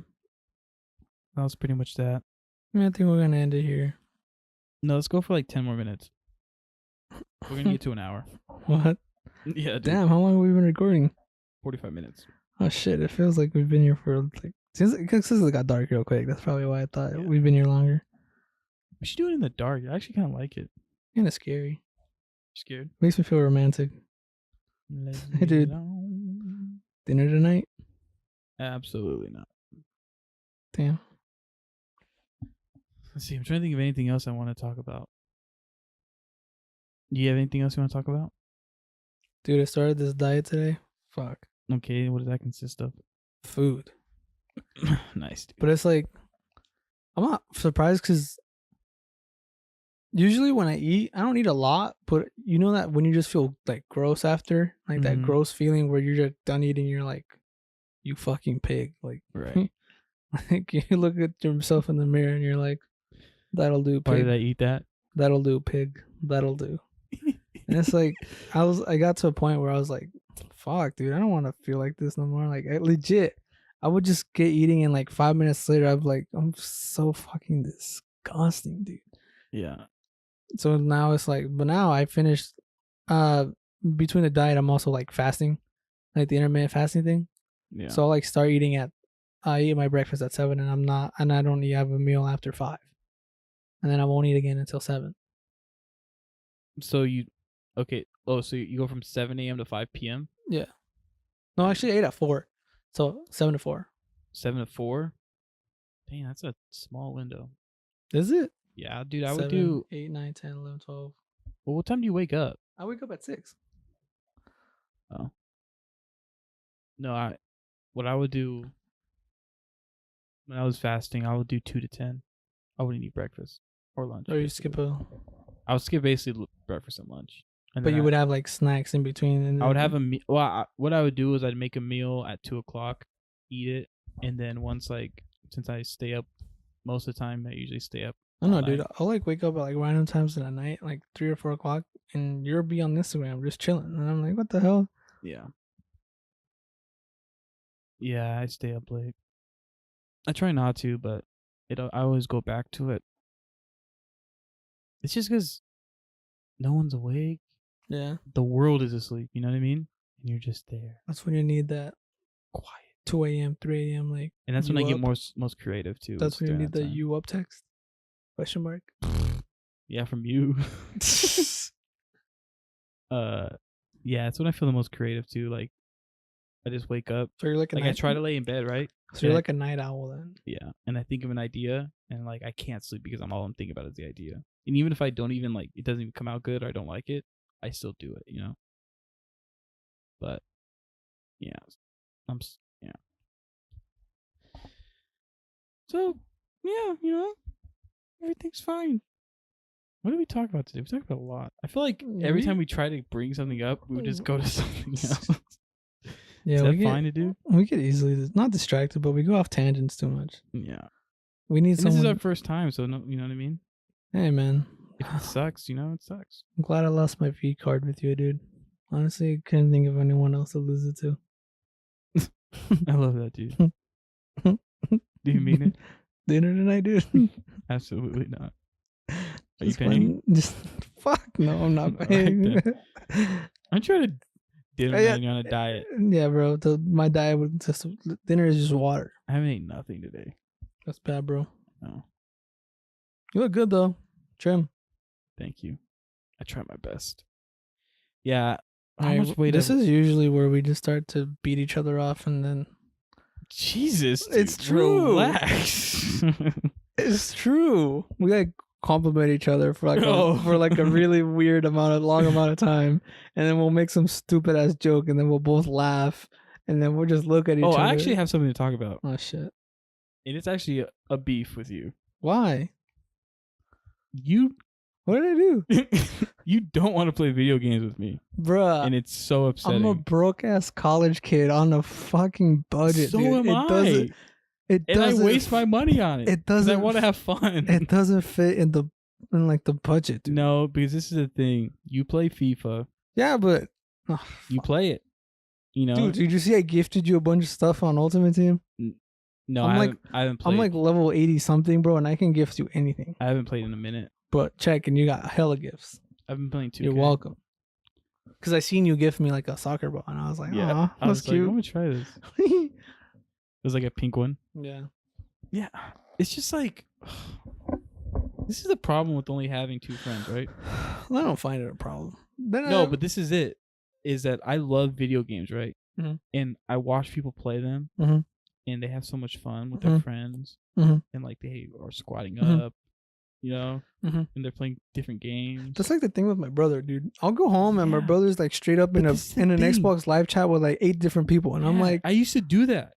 that was pretty much that. I think we're gonna end it here. No, let's go for like 10 more minutes. We're gonna get to an hour. What? Yeah, dude. Damn, how long have we been recording? 45 minutes. Oh shit! It feels like we've been here for like since it got dark real quick. That's probably why I thought we've been here longer. We should do it in the dark. I actually kind of like it. Kind of scary. You scared? Makes me feel romantic. Hey, dude. Dinner tonight? Absolutely not. Damn. Let's see. I'm trying to think of anything else I want to talk about. Do you have anything else you want to talk about? Dude, I started this diet today. Fuck. Okay, what does that consist of? Food. Nice, dude. But it's like, I'm not surprised because usually when I eat, I don't eat a lot. But you know that when you just feel like gross after, like that gross feeling where you're just done eating, you're like, you fucking pig. Like, right. Like you look at yourself in the mirror and you're like, that'll do, pig. Why did I eat that? That'll do, pig. That'll do. And it's like, I got to a point where I was like, fuck, dude, I don't want to feel like this no more. Like, I would just get eating and like 5 minutes later, I'm like, I'm so fucking disgusting, dude. Yeah. So now it's like, but now I finished, between the diet, I'm also like fasting, like the intermittent fasting thing. Yeah. So I'll like start eating I eat my breakfast at 7 and I don't have a meal after 5. And then I won't eat again until 7. So okay. Oh, so you go from 7 a.m. to 5 p.m.? Yeah. No, actually I ate at 4. So 7 to 4. 7 to 4? Dang, that's a small window. Is it? Yeah, dude, I 7, would do 8, 9, 10, 11, 12. Well, what time do you wake up? I wake up at 6. Oh. No, what I would do when I was fasting, I would do 2 to 10. I wouldn't eat breakfast or lunch. Or you skip I would skip basically breakfast and lunch. And but you would have like snacks in between. And I would have a meal. Well, what I would do is I'd make a meal at 2 o'clock, eat it, and then once since I stay up most of the time, I usually stay up. I don't know, dude. I'll like wake up at like random times in the night, like 3 or 4 o'clock, and you'll be on Instagram just chilling, and I'm like, what the hell? Yeah. Yeah, I stay up late. I try not to, but I always go back to it. It's just because no one's awake. Yeah. The world is asleep, you know what I mean? And you're just there. That's when you need that quiet 2 a.m., 3 a.m. like. And that's when I up. get most creative too. That's when you need the time. you up text? Question mark. Yeah, from you. Yeah, that's when I feel the most creative too. Like, I just wake up. So you're like I try to lay in bed, right? So you're like a night owl then. Yeah, and I think of an idea, and like I can't sleep because all I'm thinking about is the idea. And even if I don't even it doesn't even come out good or I don't like it, I still do it, you know. But yeah, yeah. So yeah, you know, everything's fine. What did we talk about today? We talked about a lot. I feel like every time we try to bring something up, we would just go to something else. Yeah, is that fine to do? We get easily not distracted, but we go off tangents too much. Yeah, we need someone. This is our first time, so no, you know what I mean. Hey man, if it sucks, you know it sucks. I'm glad I lost my V card with you, dude. Honestly, I couldn't think of anyone else to lose it to. I love that, dude. Do you mean it? Dinner tonight, dude? Absolutely not. Are you paying? Just fuck no, I'm not paying. I'm trying to dinner on a diet. Yeah, bro. My diet would just dinner is just water. I haven't eaten nothing today. That's bad, bro. No. You look good though. Trim. Thank you. I try my best. Yeah. How much weight? This is usually where we just start to beat each other off, and then. Jesus, dude, it's true. Relax. It's true. We like compliment each other for like a really long amount of time, and then we'll make some stupid ass joke, and then we'll both laugh, and then we'll just look at each other. I actually have something to talk about. Oh shit! And it's actually a beef with you. Why? What did I do? You don't want to play video games with me, bruh, and it's so upsetting. I'm a broke ass college kid on a fucking budget. So dude. am I. And I waste my money on it. It doesn't. I want to have fun. It doesn't fit in the budget. Dude. No, because this is the thing. You play FIFA. Yeah, but you play it. You know, dude. Did you see I gifted you a bunch of stuff on Ultimate Team? No, I haven't played. I'm like level 80 something, bro, and I can gift you anything. I haven't played in a minute. But check, and you got hella gifts. I've been playing 2K. You're welcome. Because I seen you gift me like a soccer ball, and I was like, Yeah, "Aw, I was that's cute." like, I'm gonna try this. It was like a pink one. Yeah. Yeah, it's just like this is the problem with only having 2 friends, right? I don't find it a problem. Then No, but this is it. Is that I love video games, right? Mhm. And I watch people play them, Mhm. and they have so much fun with their Mhm. friends, Mhm. and like they are squatting Mhm. up, you know, Mhm. and they're playing different games. That's like the thing with my brother, dude. I'll go home and my Yeah. brother's like straight up in But a this is the in an thing. Xbox live chat with like 8 different people, and I'm Yeah, like, I used to do that.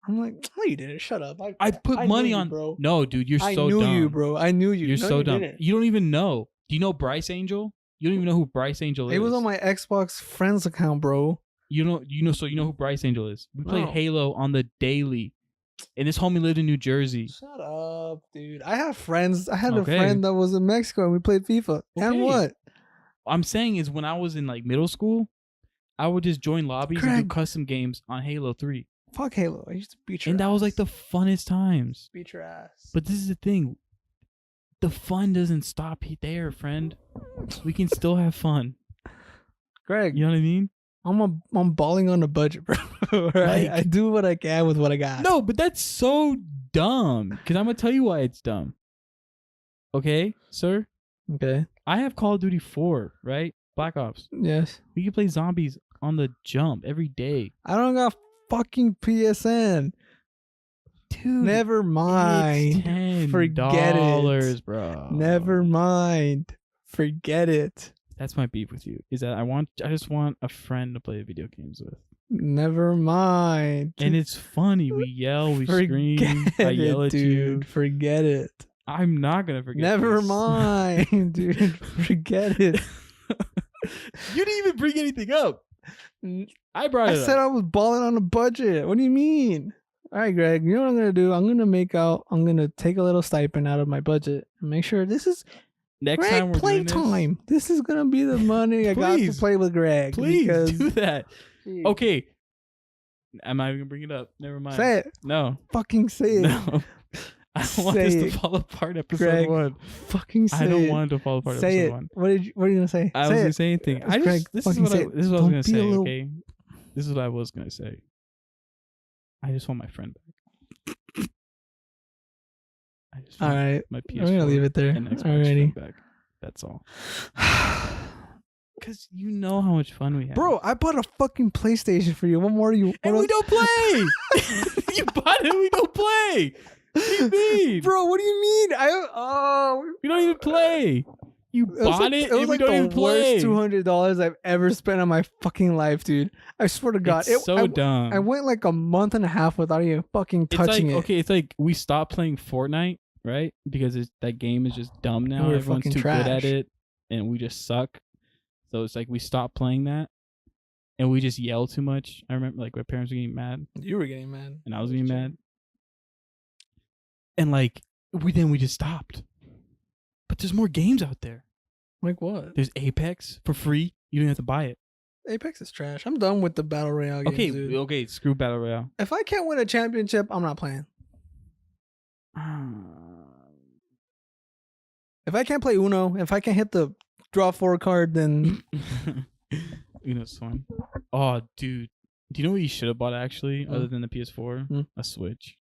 no, you didn't. Shut up. I put I money knew you, on. bro. No, dude, you're I so knew dumb. you, bro. I knew you. You're No, so you dumb. didn't. You don't even know. Do you know Bryce Angel? You don't even know who Bryce Angel is. It was on my Xbox friends account, bro. You know. So you know who Bryce Angel is. We played No. Halo on the daily, and this homie lived in New Jersey. Shut up, dude. I have friends. I had Okay. a friend that was in Mexico and we played FIFA. Okay. And what? I'm saying is when I was in like middle school, I would just join lobbies and Craig. do custom games on Halo 3, Fuck Halo. I used to beat your and that was like ass. the funnest times. Beat your ass. But this is the thing. The fun doesn't stop there, friend. We can still have fun. Greg, You know what I mean? I'm balling on a budget, bro. Right? Like- I do what I can with what I got. No, but that's so dumb. Because I'm going to tell you why it's dumb. Okay, sir? Okay. I have Call of Duty 4, right? Black Ops. Yes. We can play zombies on the jump every day. I don't got fucking PSN. Dude, Never mind. it's Forget $10, it. bro. Never mind. Forget it. That's my beef with you. Is that I just want a friend to play video games with. Never mind. And it's funny. We yell, we scream, Forget I yell it, at you. dude. Forget it. I'm not gonna forget. Never this. mind, dude. Forget it. You didn't even bring anything up. I brought I it said up. I was balling on a budget. What do you mean? All right, Greg. You know what I'm gonna do? I'm gonna take a little stipend out of my budget and make sure this is Next Greg time we're doing this, playtime. This is gonna be the money I got to Please. play with Greg. please because, do that. Jeez. Okay. I'm not even gonna bring it up. Never mind. Say it. No. Fucking say it. No. I don't want Say this it. to fall apart episode Greg, 1. Fucking say I don't it. want it to fall apart Say episode it. 1. What are you gonna say? I say was it. gonna say anything. I Greg, just this is fucking what say I it. this is what I was Don't gonna be a say, little- okay? This is what I was gonna say. I just want my friend back. I just All want right. my PS4 I'm gonna leave it there. and Xbox Alrighty. friend back. That's all. Because you know how much fun we have. Bro, I bought a fucking PlayStation for you. What more do you? and what we don't play! You bought it, we don't play! What do you mean? Bro, what do you mean? We don't even play! You It was bought like, it, it was and we like don't the even play! worst $200 I've ever spent on my fucking life, dude. I swear to God, It's so dumb. I went like a month and a half without even fucking It's touching like, it. okay, it's like we stopped playing Fortnite, right? Because that game is just dumb now. We're Everyone's fucking too good at trash. it, and we just suck. So it's like we stopped playing that, and we just yell too much. I remember like my parents were getting mad, You were getting mad, and I was getting mad, and like we just stopped. But there's more games out there. Like what? There's Apex for free. You don't have to buy it. Apex is trash. I'm done with the battle royale games, Okay, dude. okay, screw Battle Royale. If I can't win a championship, I'm not playing. If I can't play Uno, if I can't hit the draw 4 card, then You know, Swan. Oh, dude. Do you know what you should have bought actually, other than the PS4? Hmm. A Switch.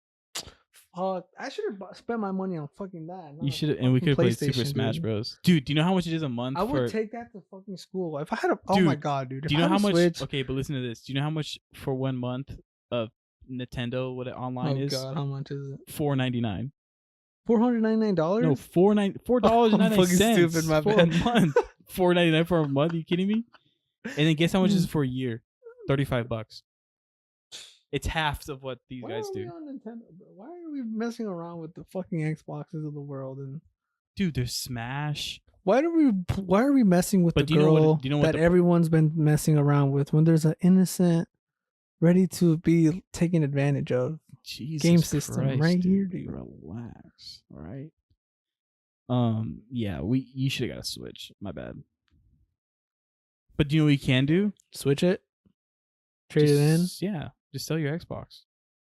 fuck, I should have spent my money on fucking that. You should have, and we could have played Super PlayStation, Smash dude. Bros. Dude, do you know how much it is a month I would for? take that to fucking school. If I had a, oh Dude, my god, dude. If Do you know I how had a much? Switch, Okay, but listen to this. Do you know how much for 1 month of Nintendo? What it online oh is? god, how much is it? $4.99. $499? No, $4.99 I'm fucking stupid, my for bad. a month. $4.99 for a month. Are you kidding me? And then guess how much is it for a year? $35. It's half of what these Why guys are we do. on Nintendo, bro? Why are we messing around with the fucking Xboxes of the world? And Dude, there's Smash. why are we messing with But the do you know what- girl do you know what that the- everyone's been messing around with when there's an innocent, ready to be taken advantage of? Jesus Game system Christ, right dude. here, dude. Relax, all right? Yeah, you should have got a Switch. My bad. But do you know what you can do? Switch it, trade it in. Yeah, just sell your Xbox.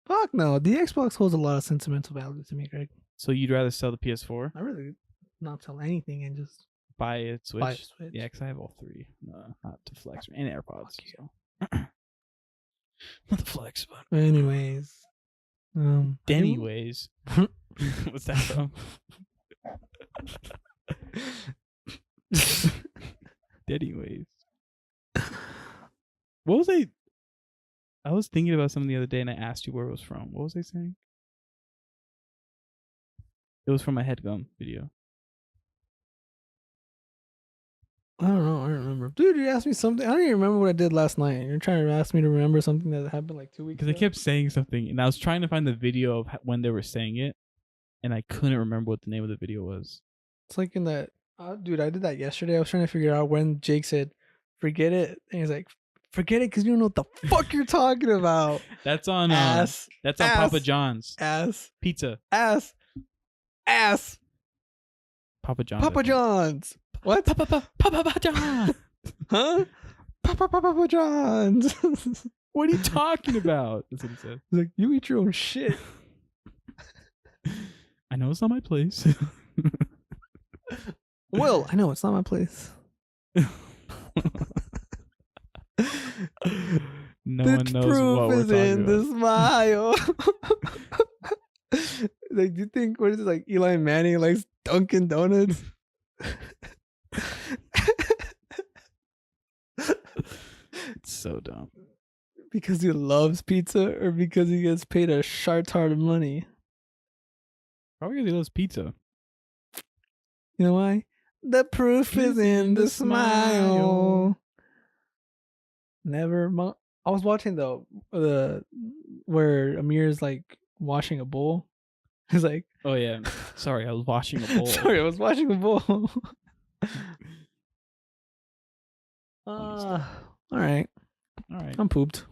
Fuck no, the Xbox holds a lot of sentimental value to me, Greg. So you'd rather sell the PS4? I really not sell anything and just buy a Switch. Buy a Switch. Yeah, because I have all three. Not to flex and AirPods. So. Not to flex, but Anyways, anyways, what's that from? Anyways, what was I was thinking about something the other day, and I asked you where it was from. What was I saying? It was from a headgum video. I don't know. I don't remember. Dude, you asked me something. I don't even remember what I did last night. You're trying to ask me to remember something that happened like 2 weeks Because ago. I kept saying something, and I was trying to find the video of when they were saying it, and I couldn't remember what the name of the video was. It's like in that. Dude, I did that yesterday. I was trying to figure out when Jake said, "Forget it," and he's like, "Forget it," because you don't know what the fuck you're talking about. That's on Ass. That's on Ass. Papa John's Ass. pizza. Ass. Papa John's. Papa John's. What? Papa John. Huh? Papa John's. What are you talking about? That's what he said. He's like, you eat your own shit. I know it's not my place. Will, I know it's not my place. No The one knows proof what we're is talking in about. the smile. Like, do you think what is it, like Eli Manning likes Dunkin' Donuts? It's so dumb. Because he loves pizza or because he gets paid a sharp ton of money? Probably because he loves pizza. You know why? The proof is in the smile. Never mind. I was watching the where Amir's like washing a bowl. He's like, Oh yeah. Sorry, I was washing a bowl. sorry, I was washing a bowl. Funny All right. All right. I'm pooped.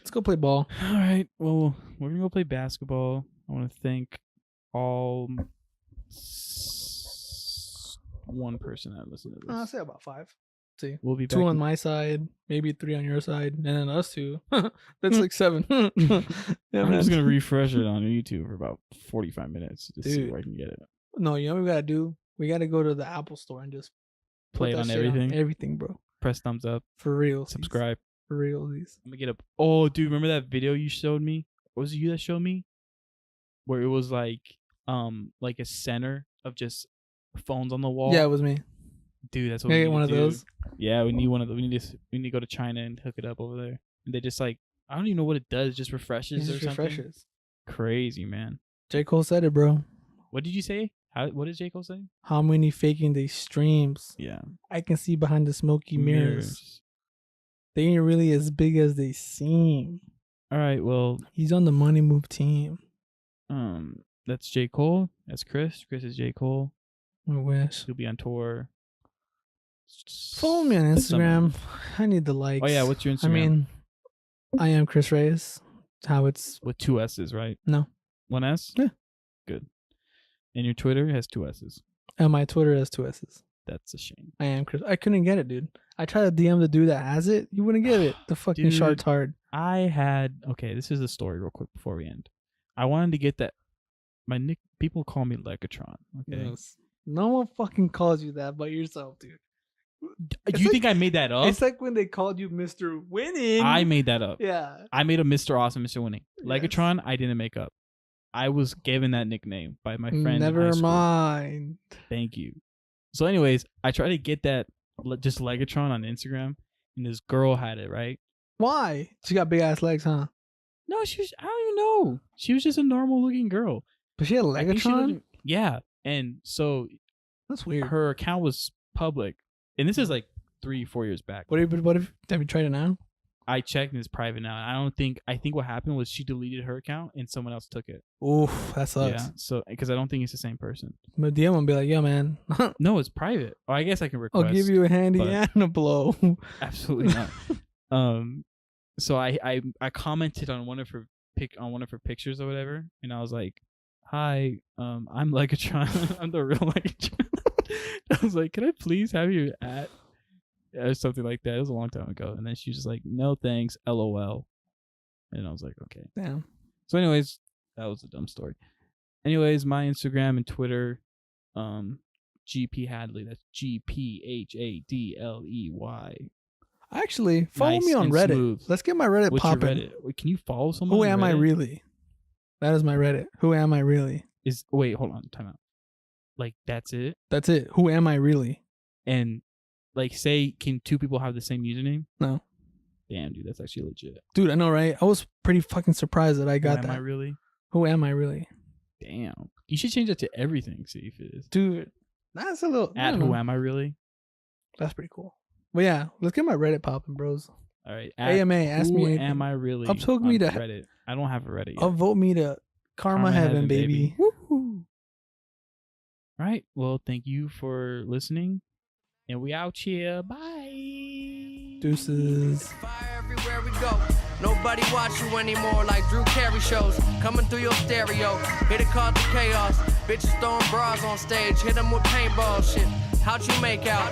Let's go play ball. All right. Well, we're gonna go play basketball. I want to thank all one person that listened to this. I'll say about 5. See, We'll be 2 back on in- my side, maybe 3 on your side, and then us 2. That's like 7. Yeah, I'm man. just gonna refresh it on YouTube for about 45 minutes to see Dude. where I can get it. No, you know what we gotta do? We gotta go to the Apple Store and just Play put it that on shit everything. everything, bro. Press thumbs up. For real. Subscribe. For real. I'm gonna get up. Oh, dude, remember that video you showed me? Was it you that showed me? Where it was like a center of just phones on the wall. Yeah, it was me. Dude, that's what Can I we get need one to of do. those? Yeah, we need one of those. We need to go to China and hook it up over there. And they just like, I don't even know what it does. It just refreshes It or just something. refreshes. Crazy, man. J. Cole said it, bro. What did you say? What did J. Cole say? How many faking these streams? Yeah. I can see behind the smoky mirrors. They ain't really as big as they seem. All right. Well, He's on the Money Move team. that's J. Cole. That's Chris. Chris is J. Cole. I wish. He'll be on tour. Follow me on Someone. Instagram. I need the likes. Oh yeah, what's your Instagram? I mean, I am Chris Reyes. How it's with 2 S's, right? No. 1 S? Yeah. Good. And your Twitter has 2 S's. and my Twitter has 2 S's. That's a shame. I am Chris. I couldn't get it, dude. I tried to DM the dude that has it. You wouldn't get it. The fucking Dude. shark's hard. Okay, this is a story real quick before we end. I wanted to get that. People call me Legatron. Okay. Yes. No one fucking calls you that but yourself, dude. It's You like- think I made that up? It's like when they called you Mr. Winning. I made that up. Yeah. I made a Mr. Awesome, Mr. Winning. Yes. Legatron, I didn't make up. I was given that nickname by my friend. in high Never school. mind. Thank you. So, anyways, I tried to get that just Legatron on Instagram, and this girl had it, right? Why? She got big ass legs, huh? No, I don't even know. She was just a normal looking girl. But she had a I think she Legatron? lived- yeah. And so That's weird. her account was public. And this is like 3-4 years back. What if have you tried it now? I checked and it's private now. I think what happened was she deleted her account and someone else took it. Oof, that sucks. Yeah. So, because I don't think it's the same person. But DM will be like, yo, man, No, it's private. Oh, I guess I can request. I'll give you a handy but- and a blow. Absolutely not. So I commented on one of her pictures or whatever, and I was like, "Hi, I'm Legatron. I'm the real Legatron." I was like, "Can I please have your at?" Or something like that. It was a long time ago, and then she was just like, "No thanks, LOL." And I was like, "Okay." Damn. So, anyways, that was a dumb story. Anyways, my Instagram and Twitter, GP Hadley. That's GPHADLEY. Actually, follow Nice me on and Reddit. smooth. Let's get my Reddit What's your popping. Reddit? Wait, can you follow someone? Who on am I Reddit? really? That is my Reddit. Who am I really? Wait, hold on, time out. Like that's it? That's it. Who am I really? And like say, can two people have the same username? No. Damn, dude, that's actually legit. Dude, I know, right? I was pretty fucking surprised that I got Who that. am I really? Who am I really? Damn. You should change that to everything, see if it is. Dude, that's a little... I At don't who know. am I really? That's pretty cool. But yeah, let's get my Reddit popping, bros. All right. AMA, ask me who anything. am I really? Upvote me on to- Reddit. I don't have a Reddit yet. Upvote me to Karma Heaven, baby. Woo-hoo. All right. Well, thank you for listening. And we out here. Bye. Deuces. Fire everywhere we go. Nobody watch you anymore like Drew Carey shows. Coming through your stereo. Hit it called the chaos. Bitches throwing bras on stage. Hit them with paintball shit. How'd you make out?